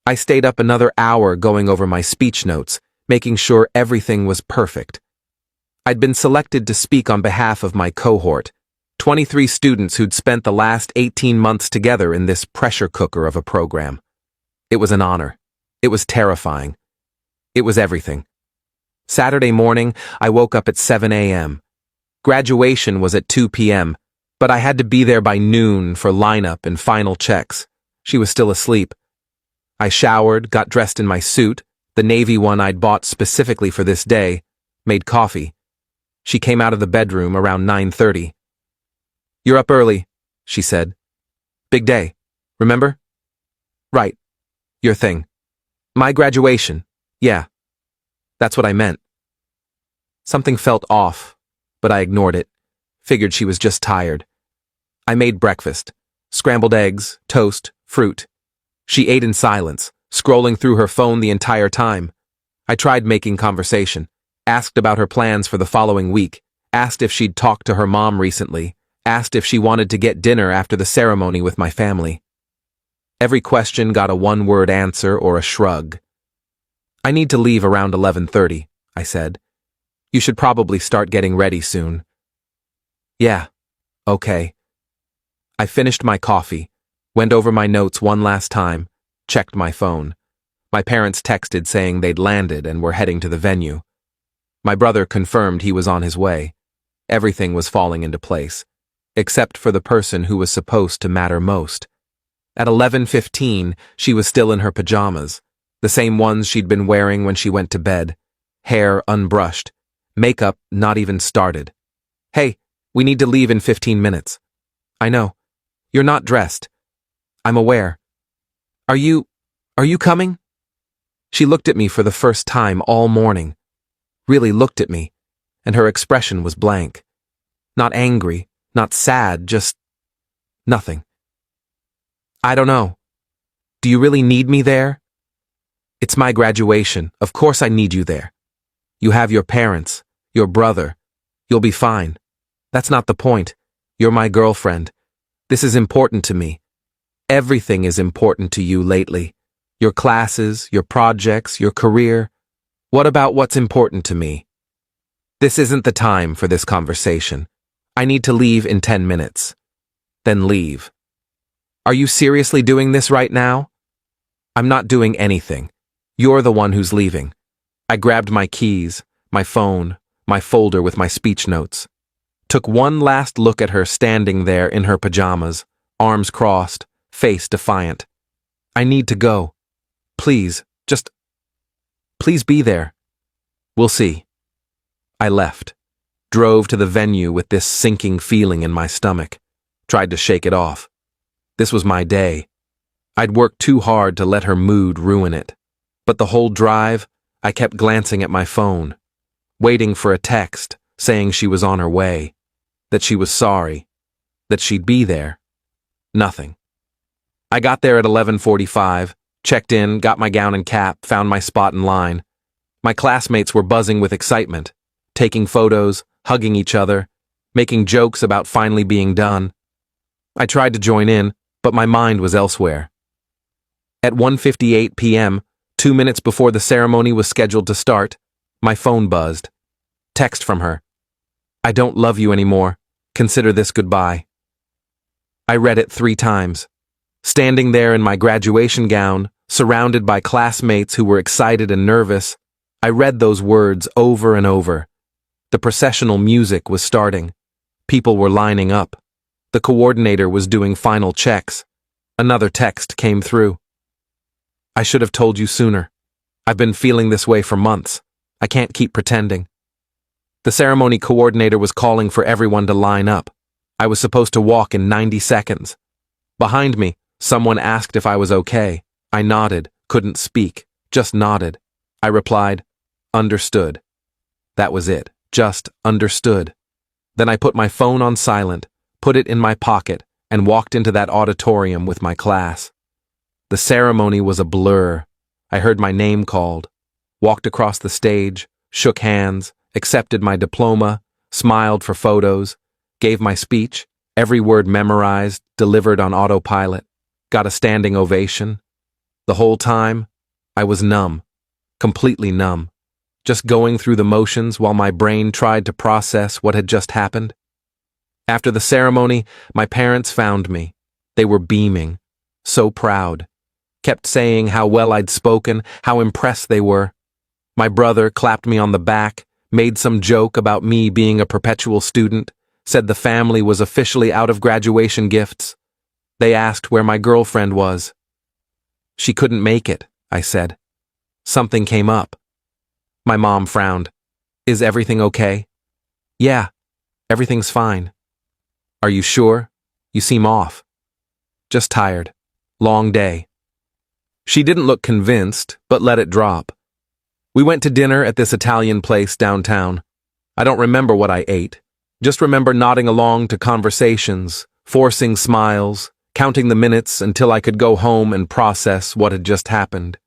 S1: I stayed up another hour going over my speech notes, making sure everything was perfect. I'd been selected to speak on behalf of my cohort, 23 students who'd spent the last 18 months together in this pressure cooker of a program. It was an honor. It was terrifying. It was everything. Saturday morning, I woke up at 7 a.m. Graduation was at 2 p.m., but I had to be there by noon for lineup and final checks. She was still asleep. I showered, got dressed in my suit, the navy one I'd bought specifically for this day, made coffee. She came out of the bedroom around 9:30. "You're up early," she said. "Big day, remember?" "Right. Your thing." "My graduation. Yeah. That's what I meant." Something felt off, but I ignored it. Figured she was just tired. I made breakfast. Scrambled eggs, toast, fruit. She ate in silence, scrolling through her phone the entire time. I tried making conversation, asked about her plans for the following week, asked if she'd talked to her mom recently, asked if she wanted to get dinner after the ceremony with my family. Every question got a one-word answer or a shrug. "I need to leave around 11:30, I said. "You should probably start getting ready soon." "Yeah, okay." I finished my coffee, went over my notes one last time, checked my phone. My parents texted saying they'd landed and were heading to the venue. My brother confirmed he was on his way. Everything was falling into place, except for the person who was supposed to matter most. At 11:15, she was still in her pajamas, the same ones she'd been wearing when she went to bed, hair unbrushed, makeup not even started. "Hey, we need to leave in 15 minutes. "I know. You're not dressed." "I'm aware." Are you coming?" She looked at me for the first time all morning. Really looked at me, and her expression was blank. Not angry, not sad, just nothing. I don't know. Do you really need me there? It's my graduation. Of course I need you there. You have your parents, your brother. You'll be fine. That's not the point. You're my girlfriend. This is important to me. Everything is important to you lately. Your classes, your projects, your career. What about what's important to me? This isn't the time for this conversation. I need to leave in 10 minutes. Then leave. Are you seriously doing this right now? I'm not doing anything. You're the one who's leaving. I grabbed my keys, my phone, my folder with my speech notes. Took one last look at her standing there in her pajamas, arms crossed, face defiant. I need to go. Please, please be there. We'll see. I left. Drove to the venue with this sinking feeling in my stomach. Tried to shake it off. This was my day. I'd worked too hard to let her mood ruin it. But the whole drive, I kept glancing at my phone, waiting for a text saying she was on her way, that she was sorry, that she'd be there. Nothing. I got there at 11:45, checked in, got my gown and cap, found my spot in line. My classmates were buzzing with excitement, taking photos, hugging each other, making jokes about finally being done. I tried to join in, but my mind was elsewhere. At 1:58 p.m., 2 minutes before the ceremony was scheduled to start, my phone buzzed. Text from her. I don't love you anymore. Consider this goodbye. I read it 3 times. Standing there in my graduation gown, surrounded by classmates who were excited and nervous, I read those words over and over. The processional music was starting. People were lining up. The coordinator was doing final checks. Another text came through. I should have told you sooner. I've been feeling this way for months. I can't keep pretending. The ceremony coordinator was calling for everyone to line up. I was supposed to walk in 90 seconds. Behind me, someone asked if I was okay. I nodded, couldn't speak, just nodded. I replied, understood. That was it, just understood. Then I put my phone on silent, put it in my pocket, and walked into that auditorium with my class. The ceremony was a blur. I heard my name called, walked across the stage, shook hands, accepted my diploma, smiled for photos, gave my speech, every word memorized, delivered on autopilot, got a standing ovation. The whole time, I was numb, completely numb, just going through the motions while my brain tried to process what had just happened. After the ceremony, my parents found me. They were beaming, so proud. Kept saying how well I'd spoken, how impressed they were. My brother clapped me on the back, made some joke about me being a perpetual student, said the family was officially out of graduation gifts. They asked where my girlfriend was. She couldn't make it, I said. Something came up. My mom frowned. Is everything okay? Yeah, everything's fine. Are you sure? You seem off. Just tired. Long day. She didn't look convinced, but let it drop. We went to dinner at this Italian place downtown. I don't remember what I ate. Just remember nodding along to conversations, forcing smiles, counting the minutes until I could go home and process what had just happened.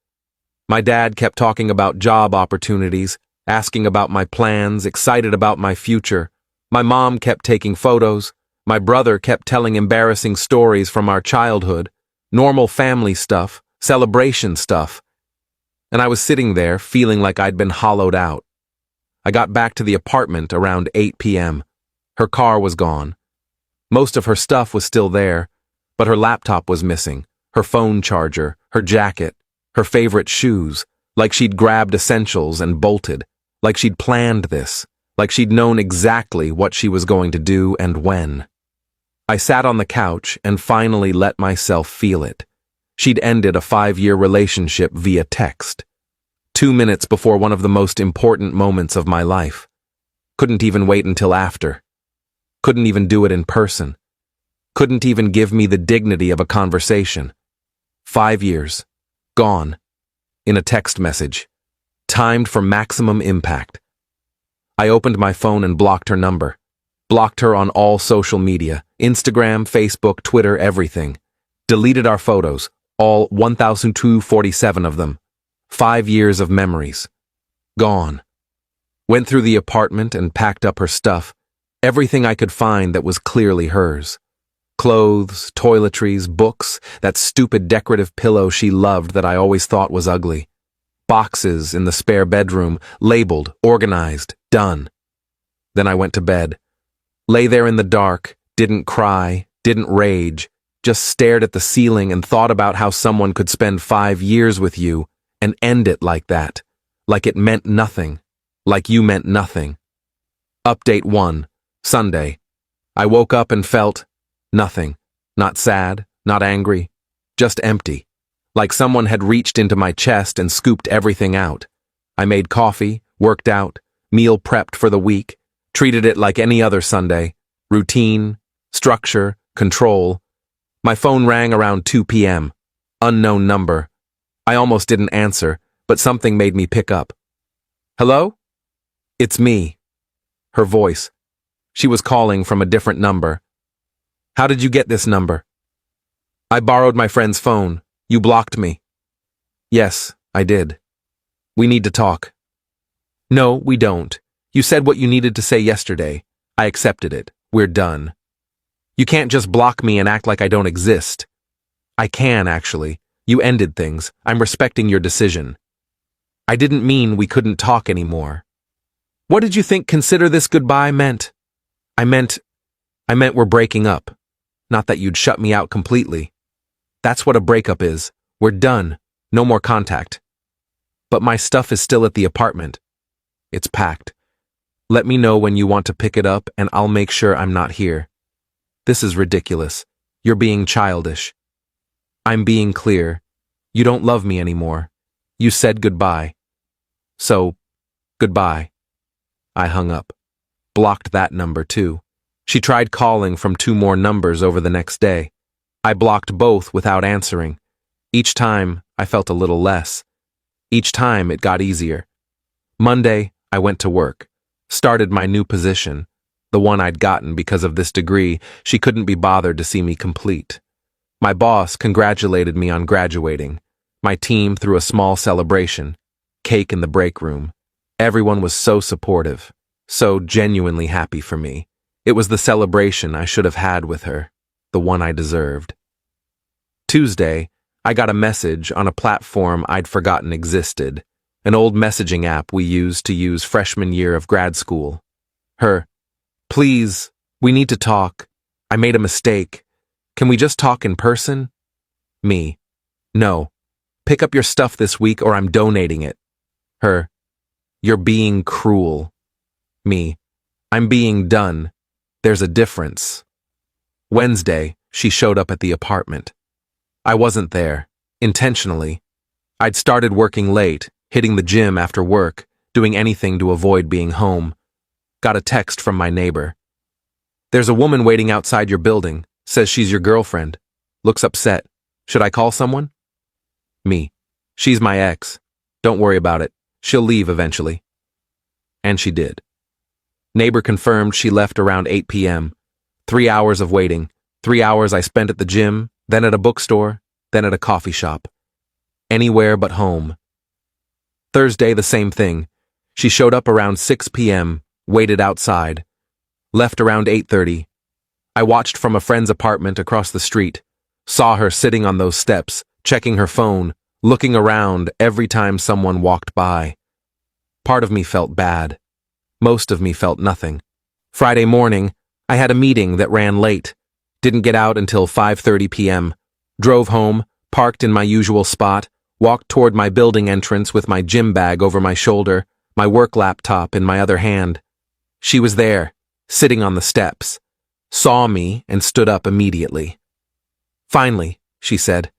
S1: My dad kept talking about job opportunities, asking about my plans, excited about my future. My mom kept taking photos. My brother kept telling embarrassing stories from our childhood, normal family stuff, celebration stuff. And I was sitting there feeling like I'd been hollowed out. I got back to the apartment around 8 p.m. Her car was gone. Most of her stuff was still there, but her laptop was missing, her phone charger, her jacket, her favorite shoes, like she'd grabbed essentials and bolted, like she'd planned this, like she'd known exactly what she was going to do and when. I sat on the couch and finally let myself feel it. She'd ended a 5-year relationship via text. 2 minutes before one of the most important moments of my life. Couldn't even wait until after. Couldn't even do it in person. Couldn't even give me the dignity of a conversation. 5 years. Gone. In a text message. Timed for maximum impact. I opened my phone and blocked her number. Blocked her on all social media. Instagram, Facebook, Twitter, everything. Deleted our photos, all 1,247 of them. 5 years of memories. Gone. Went through the apartment and packed up her stuff. Everything I could find that was clearly hers. Clothes, toiletries, books, that stupid decorative pillow she loved that I always thought was ugly. Boxes in the spare bedroom, labeled, organized, done. Then I went to bed. Lay there in the dark, didn't cry, didn't rage, just stared at the ceiling and thought about how someone could spend 5 years with you and end it like that, like it meant nothing, like you meant nothing. Update 1, Sunday. I woke up and felt nothing, not sad, not angry, just empty, like someone had reached into my chest and scooped everything out. I made coffee, worked out, meal prepped for the week, treated it like any other Sunday, routine, structure, control. My phone rang around 2 p.m. Unknown number. I almost didn't answer, but something made me pick up. Hello? It's me. Her voice. She was calling from a different number. How did you get this number? I borrowed my friend's phone. You blocked me. Yes, I did. We need to talk. No, we don't. You said what you needed to say yesterday. I accepted it. We're done. You can't just block me and act like I don't exist. I can, actually. You ended things. I'm respecting your decision. I didn't mean we couldn't talk anymore. What did you think consider this goodbye meant? I meant we're breaking up. Not that you'd shut me out completely. That's what a breakup is. We're done. No more contact. But my stuff is still at the apartment. It's packed. Let me know when you want to pick it up and I'll make sure I'm not here. This is ridiculous. You're being childish. I'm being clear. You don't love me anymore. You said goodbye. So, goodbye. I hung up. Blocked that number too. She tried calling from 2 more numbers over the next day. I blocked both without answering. Each time, I felt a little less. Each time, it got easier. Monday, I went to work. Started my new position. The one I'd gotten because of this degree. She couldn't be bothered to see me complete. My boss congratulated me on graduating. My team threw a small celebration. Cake in the break room. Everyone was so supportive. So genuinely happy for me. It was the celebration I should have had with her. The one I deserved. Tuesday, I got a message on a platform I'd forgotten existed. An old messaging app we used to use freshman year of grad school. Her, please, we need to talk. I made a mistake. Can we just talk in person? Me, no. Pick up your stuff this week or I'm donating it. Her, you're being cruel. Me, I'm being done. There's a difference. Wednesday, she showed up at the apartment. I wasn't there, intentionally. I'd started working late, hitting the gym after work, doing anything to avoid being home. Got a text from my neighbor. There's a woman waiting outside your building, says she's your girlfriend. Looks upset. Should I call someone? Me. She's my ex. Don't worry about it. She'll leave eventually. And she did. Neighbor confirmed she left around 8 p.m. 3 hours of waiting. 3 hours I spent at the gym, then at a bookstore, then at a coffee shop. Anywhere but home. Thursday, the same thing. She showed up around 6 p.m., waited outside. Left around 8:30. I watched from a friend's apartment across the street. Saw her sitting on those steps, checking her phone, looking around every time someone walked by. Part of me felt bad. Most of me felt nothing. Friday morning, I had a meeting that ran late. Didn't get out until 5:30 p.m. Drove home, parked in my usual spot, walked toward my building entrance with my gym bag over my shoulder, my work laptop in my other hand. She was there, sitting on the steps. Saw me and stood up immediately. Finally, she said,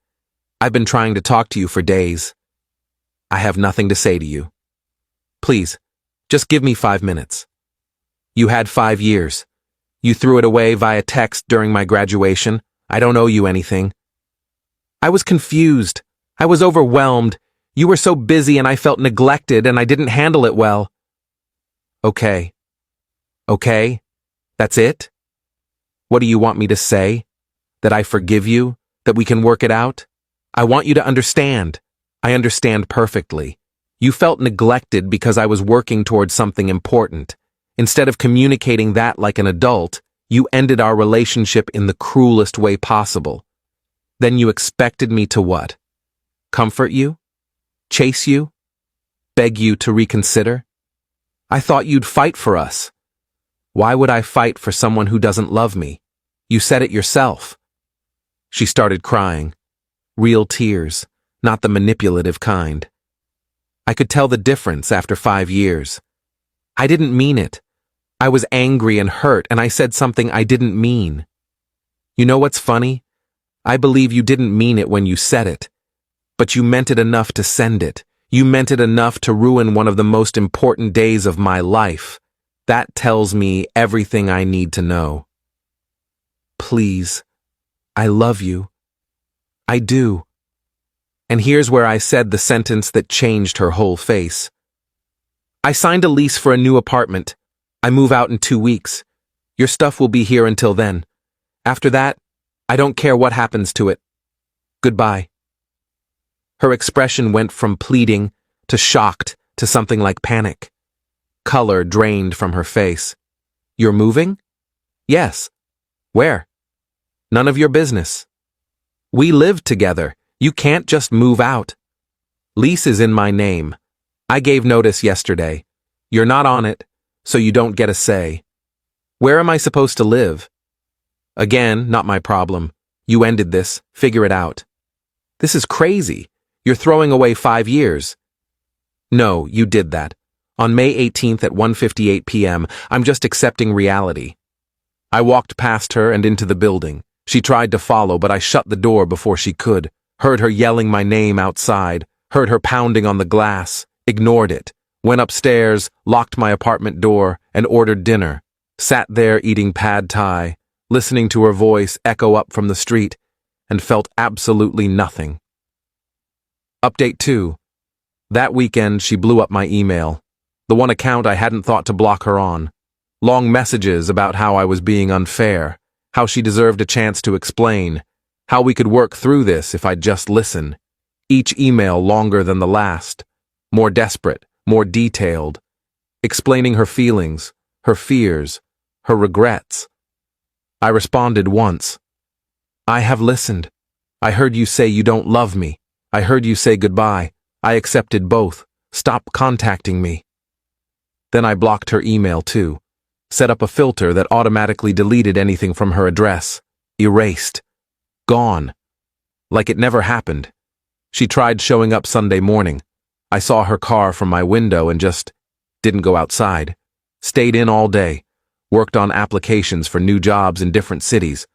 S1: I've been trying to talk to you for days. I have nothing to say to you. Please, just give me 5 minutes. You had 5 years. You threw it away via text during my graduation. I don't owe you anything. I was confused. I was overwhelmed. You were so busy and I felt neglected and I didn't handle it well. Okay. Okay? That's it? What do you want me to say? That I forgive you? That we can work it out? I want you to understand. I understand perfectly. You felt neglected because I was working towards something important. Instead of communicating that like an adult, you ended our relationship in the cruelest way possible. Then you expected me to what? Comfort you? Chase you? Beg you to reconsider? I thought you'd fight for us. Why would I fight for someone who doesn't love me? You said it yourself. She started crying. Real tears, not the manipulative kind. I could tell the difference after 5 years. I didn't mean it. I was angry and hurt, and I said something I didn't mean. You know what's funny? I believe you didn't mean it when you said it. But you meant it enough to send it. You meant it enough to ruin one of the most important days of my life. That tells me everything I need to know. Please, I love you. I do. And here's where I said the sentence that changed her whole face. I signed a lease for a new apartment. I move out in 2 weeks. Your stuff will be here until then. After that, I don't care what happens to it. Goodbye. Her expression went from pleading to shocked to something like panic. Color drained from her face. You're moving? Yes. Where? None of your business. We live together. You can't just move out. Lease is in my name. I gave notice yesterday. You're not on it, so you don't get a say. Where am I supposed to live? Again, not my problem. You ended this. Figure it out. This is crazy. You're throwing away 5 years. No, you did that. On May 18th at 1:58 p.m., I'm just accepting reality. I walked past her and into the building. She tried to follow, but I shut the door before she could. Heard her yelling my name outside. Heard her pounding on the glass. Ignored it. Went upstairs, locked my apartment door, and ordered dinner. Sat there eating pad thai, listening to her voice echo up from the street, and felt absolutely nothing. Update 2. That weekend, she blew up my email. The one account I hadn't thought to block her on. Long messages about how I was being unfair, how she deserved a chance to explain, how we could work through this if I'd just listen. Each email longer than the last, more desperate, more detailed, explaining her feelings, her fears, her regrets. I responded once. I have listened. I heard you say you don't love me. I heard you say goodbye. I accepted both. Stop contacting me. Then I blocked her email too. Set up a filter that automatically deleted anything from her address. Erased. Gone. Like it never happened. She tried showing up Sunday morning. I saw her car from my window and just didn't go outside. Stayed in all day. Worked on applications for new jobs in different cities.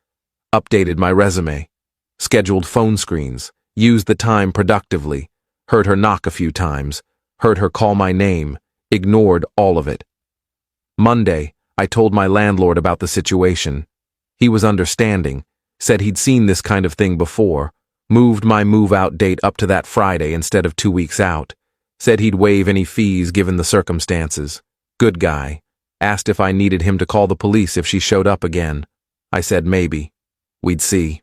S1: Updated my resume. Scheduled phone screens. Used the time productively. Heard her knock a few times. Heard her call my name. Ignored all of it. Monday, I told my landlord about the situation. He was understanding. Said he'd seen this kind of thing before. Moved my move-out date up to that Friday instead of 2 weeks out. Said he'd waive any fees given the circumstances. Good guy. Asked if I needed him to call the police if she showed up again. I said maybe. We'd see.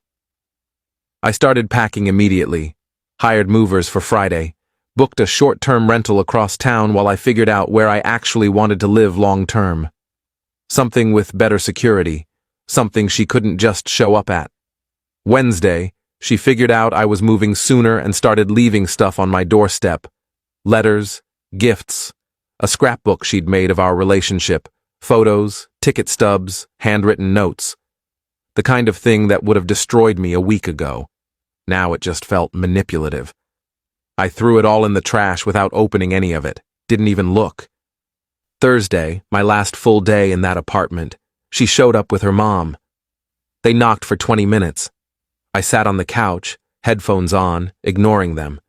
S1: I started packing immediately. Hired movers for Friday. Booked a short-term rental across town while I figured out where I actually wanted to live long-term. Something with better security. Something she couldn't just show up at. Wednesday, she figured out I was moving sooner and started leaving stuff on my doorstep. Letters, gifts, a scrapbook she'd made of our relationship, photos, ticket stubs, handwritten notes. The kind of thing that would have destroyed me a week ago. Now it just felt manipulative. I threw it all in the trash without opening any of it. Didn't even look. Thursday, my last full day in that apartment, she showed up with her mom. They knocked for 20 minutes. I sat on the couch, headphones on, ignoring them.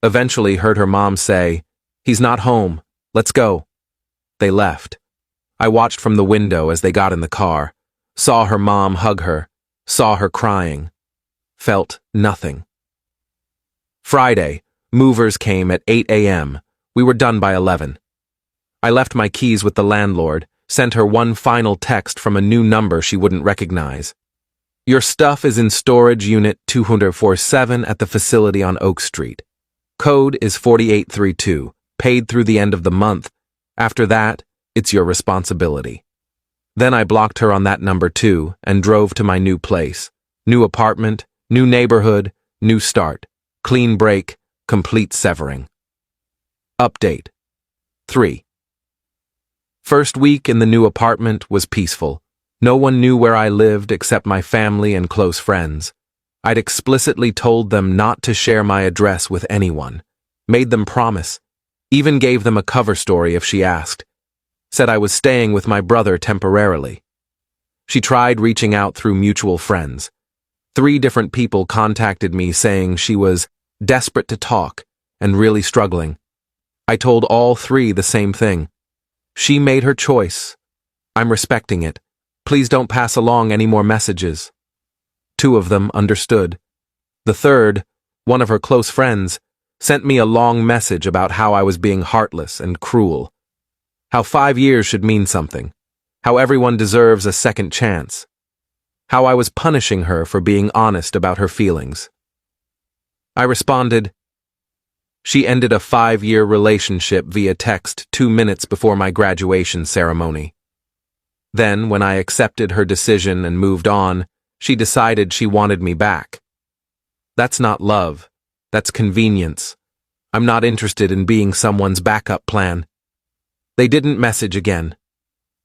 S1: Eventually heard her mom say, "He's not home. Let's go." They left. I watched from the window as they got in the car. Saw her mom hug her. Saw her crying. Felt nothing. Friday, movers came at 8 a.m. We were done by 11. I left my keys with the landlord, sent her one final text from a new number she wouldn't recognize. Your stuff is in storage unit 247 at the facility on Oak Street. Code is 4832, paid through the end of the month. After that, it's your responsibility. Then I blocked her on that number too and drove to my new place. New apartment, new neighborhood, new start. Clean break, complete severing. Update. 3. First week in the new apartment was peaceful. No one knew where I lived except my family and close friends. I'd explicitly told them not to share my address with anyone. Made them promise. Even gave them a cover story if she asked. Said I was staying with my brother temporarily. She tried reaching out through mutual friends. 3 different people contacted me saying she was desperate to talk and really struggling. I told all 3 the same thing. She made her choice. I'm respecting it. Please don't pass along any more messages. 2 of them understood. The third, one of her close friends, sent me a long message about how I was being heartless and cruel. How 5 years should mean something. How everyone deserves a second chance. How I was punishing her for being honest about her feelings. I responded, she ended a 5-year relationship via text 2 minutes before my graduation ceremony. Then, when I accepted her decision and moved on, she decided she wanted me back. That's not love. That's convenience. I'm not interested in being someone's backup plan. They didn't message again.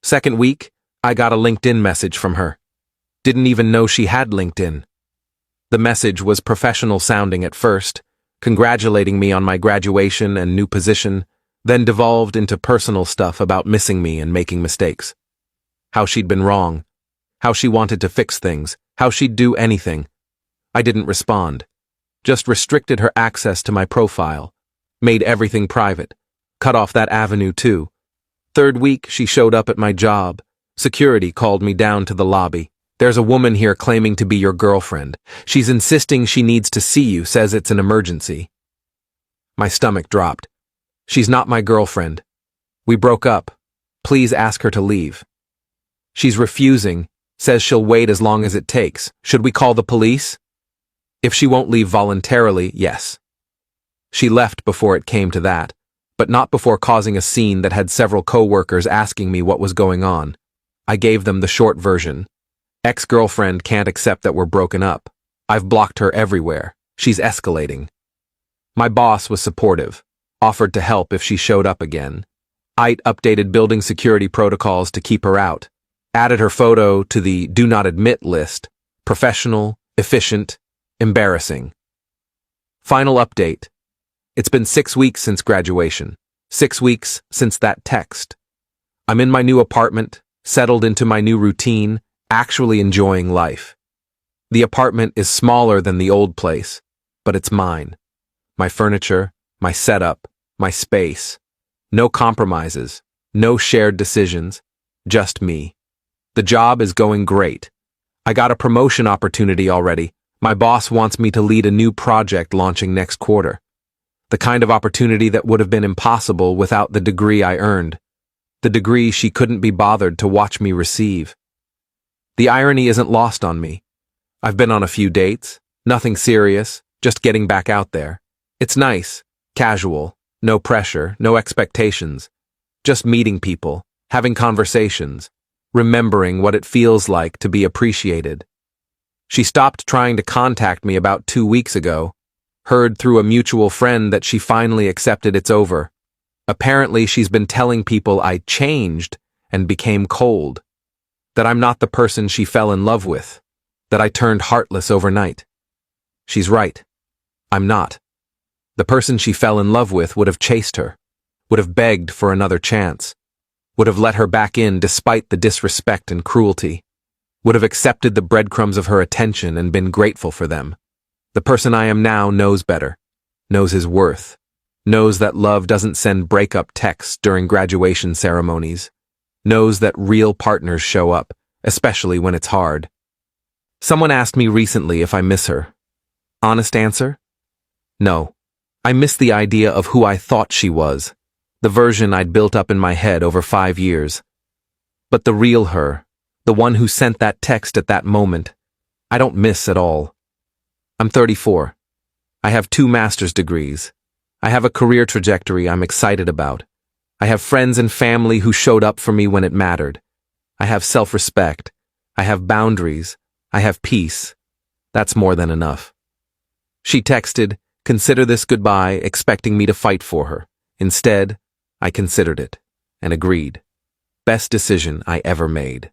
S1: Second week, I got a LinkedIn message from her. Didn't even know she had LinkedIn. The message was professional sounding at first, congratulating me on my graduation and new position, then devolved into personal stuff about missing me and making mistakes. How she'd been wrong. How she wanted to fix things. How she'd do anything. I didn't respond. Just restricted her access to my profile. Made everything private. Cut off that avenue too. Third week, she showed up at my job. Security called me down to the lobby. There's a woman here claiming to be your girlfriend. She's insisting she needs to see you, says it's an emergency. My stomach dropped. She's not my girlfriend. We broke up. Please ask her to leave. She's refusing, says she'll wait as long as it takes. Should we call the police? If she won't leave voluntarily, yes. She left before it came to that, but not before causing a scene that had several co-workers asking me what was going on. I gave them the short version. Ex-girlfriend can't accept that we're broken up. I've blocked her everywhere. She's escalating. My boss was supportive, offered to help if she showed up again. I'd updated building security protocols to keep her out. Added her photo to the do not admit list. Professional, efficient, embarrassing. Final update. It's been 6 weeks since graduation. 6 weeks since that text. I'm in my new apartment, settled into my new routine, actually enjoying life. The apartment is smaller than the old place, but it's mine. My furniture, my setup, my space. No compromises, no shared decisions, just me. The job is going great. I got a promotion opportunity already. My boss wants me to lead a new project launching next quarter. The kind of opportunity that would have been impossible without the degree I earned. The degree she couldn't be bothered to watch me receive. The irony isn't lost on me. I've been on a few dates, nothing serious, just getting back out there. It's nice, casual, no pressure, no expectations. Just meeting people, having conversations, remembering what it feels like to be appreciated. She stopped trying to contact me about 2 weeks ago. Heard through a mutual friend that she finally accepted it's over. Apparently she's been telling people I changed and became cold. That I'm not the person she fell in love with. That I turned heartless overnight. She's right. I'm not. The person she fell in love with would have chased her. Would have begged for another chance. Would have let her back in despite the disrespect and cruelty. Would have accepted the breadcrumbs of her attention and been grateful for them. The person I am now knows better. Knows his worth. Knows that love doesn't send breakup texts during graduation ceremonies. Knows that real partners show up, especially when it's hard. Someone asked me recently if I miss her. Honest answer? No. I miss the idea of who I thought she was, the version I'd built up in my head over 5 years. But the real her, the one who sent that text at that moment, I don't miss at all. I'm 34. I have 2 master's degrees. I have a career trajectory I'm excited about. I have friends and family who showed up for me when it mattered. I have self-respect. I have boundaries. I have peace. That's more than enough. She texted, "Consider this goodbye," expecting me to fight for her. Instead, I considered it and agreed. Best decision I ever made.